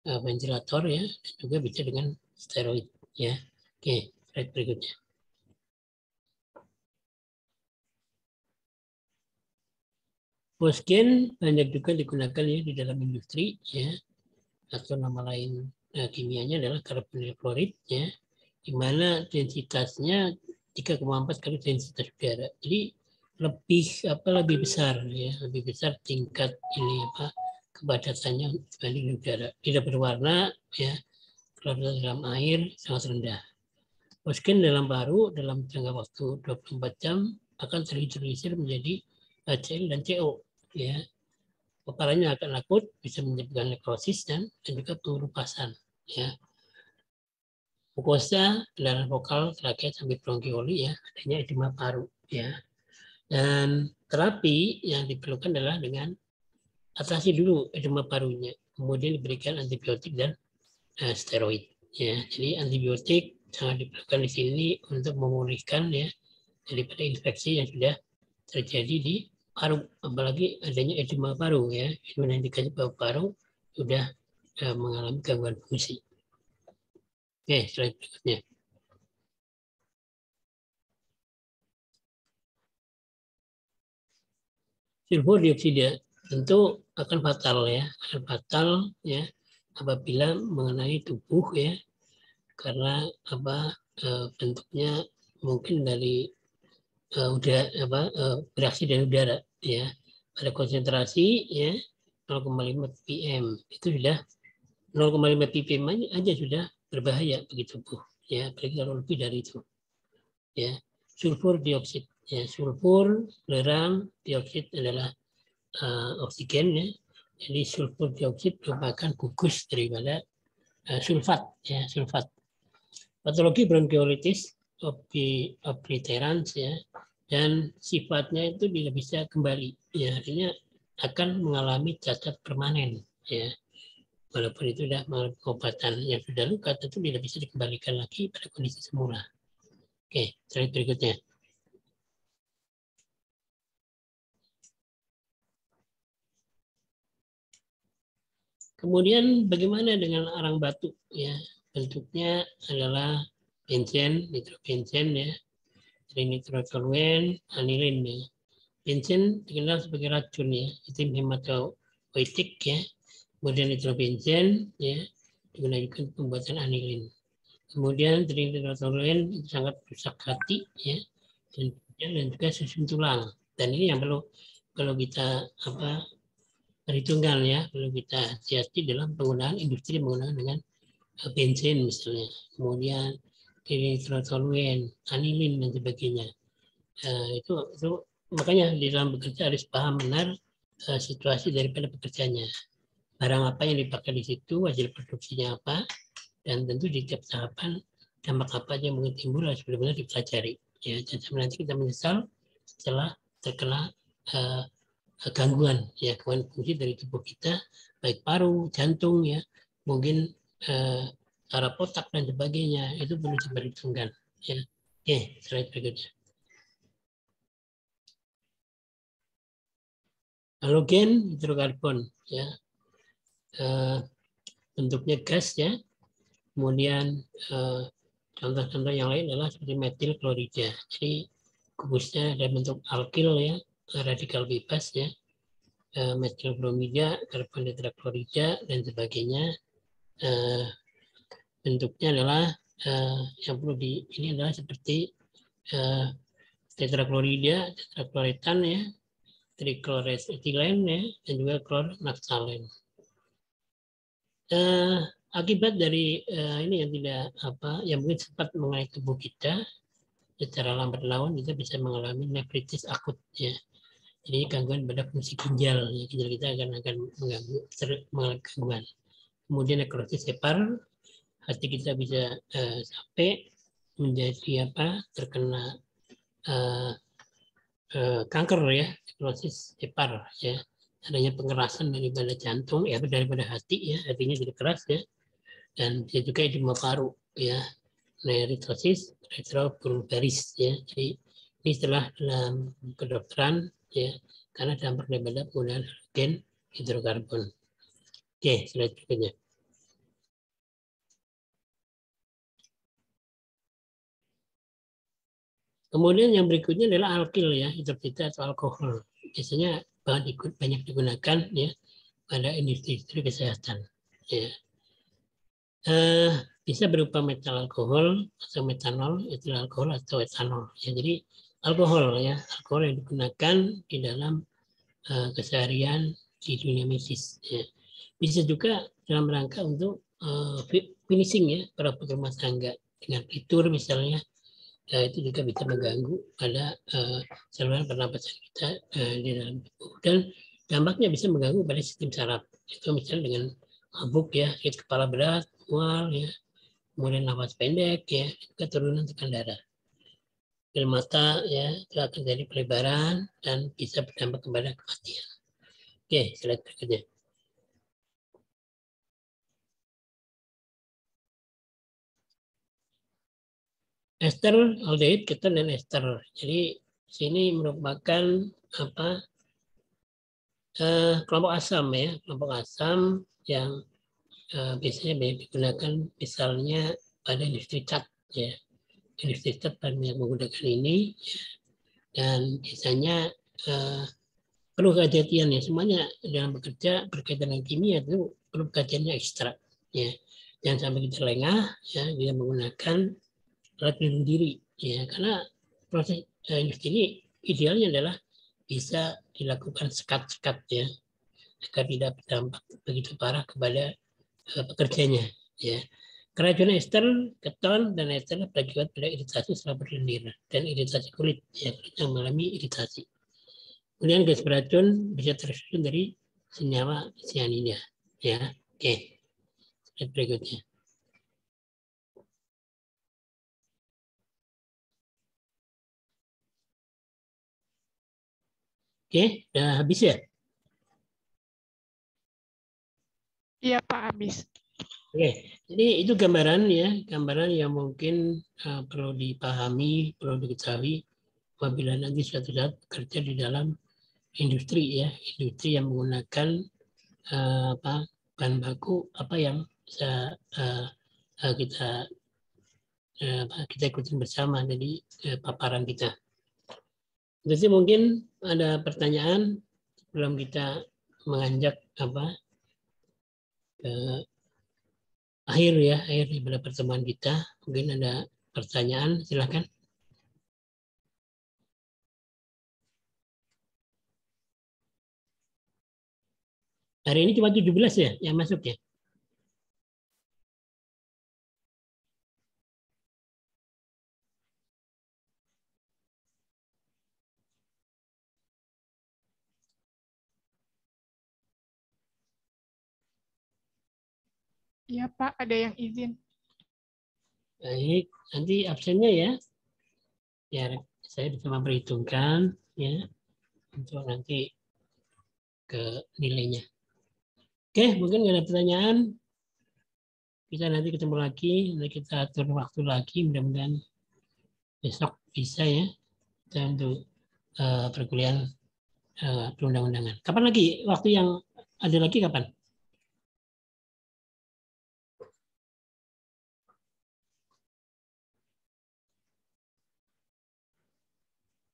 Speaker 1: ventilator ya, dan juga bisa dengan steroid ya. Oke, slide berikutnya. Fosgen banyak juga digunakan ya di dalam industri ya, atau nama lain kimianya adalah karbonil klorid ya, di mana densitasnya 3,4 kali densitas udara. Jadi lebih besar ya, lebih besar tingkat ini kepadatannya dibanding udara. Tidak berwarna ya, kalau dalam air sangat rendah. Fosgen dalam paru dalam jangka waktu 24 jam akan terhidrolisir menjadi HCl dan CO ya. Paparannya akan akut, bisa menyebabkan nekrosis dan juga pengelupasan ya. Mukosa, kendaraan vokal, trakea sampai bronkioli ya, adanya edema paru ya. Dan terapi yang diperlukan adalah dengan atasi dulu edema parunya, kemudian diberikan antibiotik dan steroid ya. Jadi antibiotik sangat diperlukan di sini untuk memulihkan ya daripada infeksi yang sudah terjadi di paru, apalagi adanya edema paru ya, itu menindikasi bahwa paru sudah mengalami gangguan fungsi. Oke, slide berikutnya. Sulfur dioksida tentu akan fatal ya, apabila mengenai tubuh ya, karena bentuknya mungkin dari bereaksi dari udara ya, pada konsentrasi ya 0,5 ppm itu sudah 0,5 ppm aja sudah berbahaya bagi tubuh ya, apalagi kalau lebih dari itu ya. Sulfur dioksid ya, sulfur, belerang, dioksid adalah oksigen ya, jadi sulfur dioksid merupakan gugus daripada sulfat ya, sulfat. Patologi bronkiolitis obliterans ya, dan sifatnya itu tidak bisa kembali ya, artinya akan mengalami cacat permanen ya, walaupun itu sudah mengalami pengobatan. Yang sudah luka tentu tidak bisa dikembalikan lagi pada kondisi semula. Oke, slide berikutnya. Kemudian bagaimana dengan arang batu ya, bentuknya adalah benzen, nitrobenzen ya, nitrotoluen, anilin ya. Benzen dikenal sebagai racun ya, itu hematopoietik ya. Kemudian nitrobenzen ya, digunakan untuk pembuatan anilin. Kemudian nitrotoluen itu sangat rusak hati ya, dan juga susun tulang. Dan ini yang perlu kita perhitungkan ya, perlu kita hati-hati dalam penggunaan industri menggunakan dengan bensin misalnya. Kemudian nitrotoluen, anilin dan sebagainya. Itu makanya di dalam bekerja harus paham benar situasi daripada pekerjaannya. Barang apa yang dipakai di situ, hasil produksinya apa, dan tentu di tiap tahapan dampak apa yang mungkin timbul harus benar-benar dipelajari. Ya, jangan nanti kita menyesal setelah terkena gangguan ya, gangguan fungsi dari tubuh kita, baik paru, jantung ya, mungkin saraf otak dan sebagainya, itu perlu diperhitungkan ya. Oke, slide berikutnya. Halogen hidrokarbon ya, bentuknya gas ya. Kemudian contoh-contoh yang lain adalah seperti metil klorida. Jadi gugusnya ada bentuk alkil ya, radikal bebas ya, metil bromida, karbon tetraklorida dan sebagainya. Bentuknya adalah yang perlu ini adalah seperti tetraklorida, tetrakloretan ya, trichloroethylene ya, dan juga chlornaphthalen. Akibat dari ini yang tidak yang mungkin sempat mengenai tubuh kita, secara lambat laun kita bisa mengalami nefritis akut ya. Jadi gangguan pada fungsi ginjal, ya, ginjal kita akan mengalami gangguan. Kemudian nekrosis hepar, hati kita bisa sampai menjadi terkena kanker ya, nekrosis hepar ya. adanya pengerasan daripada jantung, ya daripada hati, ya hatinya jadi keras, ya, dan bisa juga edema paru, ya, eritrosis retrobulbaris, ya. Jadi ini istilah dalam kedokteran, ya, karena dampak daripada penggunaan halogen hidrokarbon. Oke, slide berikutnya. Kemudian yang berikutnya adalah alkil, ya, hidroksida atau alkohol. Biasanya banyak digunakan, ya, pada industri kesehatan, ya. Bisa berupa metal alkohol atau metanol, etil alkohol atau etanol. Ya, jadi alkohol, ya, alkohol yang digunakan di dalam keseharian di dunia medis. Ya. Bisa juga dalam rangka untuk finishing, ya, produk rumah tangga dengan fitur misalnya. Itu juga bisa mengganggu pada saluran pernapasan kita di dalam tubuh, dan dampaknya bisa mengganggu pada sistem saraf. Itu misalnya dengan mabuk, ya, sakit kepala berat, mual, ya, kemudian nafas pendek, ya, keturunan tekan darah. Pil mata, ya, itu akan jadi pelebaran dan bisa berdampak kepada kematian. Oke, slide berikutnya. Ester, aldehyde, keton, dan ester. Jadi sini merupakan kelompok asam, ya, kelompok asam yang biasanya banyak digunakan misalnya pada industri cat, ya. Industri cat banyak menggunakan ini, ya. Dan biasanya perlu kehati-hatian, ya, semuanya dalam bekerja berkaitan dengan kimia itu perlu kehati-hatian ekstra, ya. Jangan sampai kita lengah, ya, dia menggunakan alat pelindung diri, ya, karena proses industri ini idealnya adalah bisa dilakukan sekat-sekat, ya, agar tidak berdampak begitu parah kepada pekerjanya, ya. Keracunan ester, keton, dan ester berakibat pada iritasi selaput lendir dan iritasi kulit, ya, kulit yang mengalami iritasi. Kemudian gas beracun bisa tersusun dari senyawa cyanida, ya. Oke, slide berikutnya. Oke, udah habis, ya?
Speaker 2: Iya Pak, habis.
Speaker 1: Oke, jadi itu gambaran, ya, gambaran yang mungkin perlu dipahami, perlu diketahui apabila nanti suatu saat bekerja di dalam industri, ya, industri yang menggunakan bahan baku apa yang bisa kita ikutin bersama dari paparan kita. Jadi mungkin ada pertanyaan sebelum kita menganjak ke akhir, ya, akhir daripada pertemuan kita. Mungkin ada pertanyaan, silakan. Hari ini cuma 17, ya yang masuk, ya?
Speaker 2: Iya Pak, ada yang izin.
Speaker 1: Baik, nanti absennya, ya. Ya, saya bisa memperhitungkan, ya, untuk nanti ke nilainya. Oke, mungkin nggak ada pertanyaan. Kita nanti ketemu lagi, nanti kita atur waktu lagi, mudah-mudahan besok bisa, ya, kita untuk perkuliahan perundang-undangan. Kapan lagi? Waktu yang ada lagi kapan?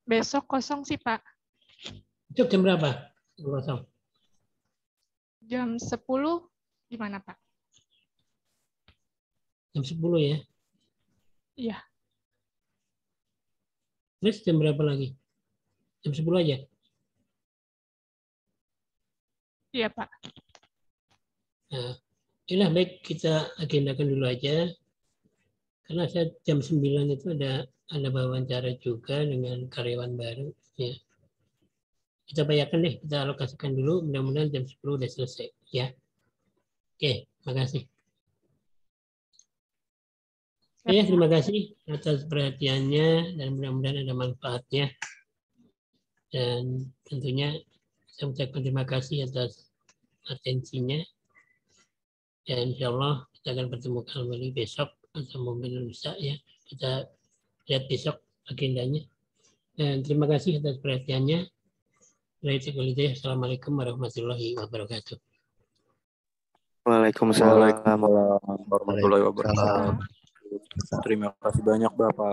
Speaker 2: Besok kosong sih Pak.
Speaker 1: Besok jam berapa? Kosong.
Speaker 2: Jam 10 gimana Pak?
Speaker 1: Jam 10, ya?
Speaker 2: Iya.
Speaker 1: Terus jam berapa lagi? Jam 10 aja?
Speaker 2: Iya Pak.
Speaker 1: Nah, inilah baik, kita agendakan dulu aja. Karena saya jam 9 itu ada wawancara juga dengan karyawan baru, ya. Kita bayarkan deh, kita alokasikan dulu, mudah-mudahan jam 10 udah selesai, ya. Oke, makasih. Ya, terima kasih atas perhatiannya dan mudah-mudahan ada manfaatnya. Dan tentunya Saya ucapkan terima kasih atas atensinya. Dan insya Allah kita akan bertemu kembali besok atau mungkin lusa ya. Kita lihat besok agendanya. Dan terima kasih atas perhatiannya. Assalamualaikum warahmatullahi wabarakatuh.
Speaker 3: Waalaikumsalam warahmatullahi wabarakatuh. Terima kasih banyak Bapak.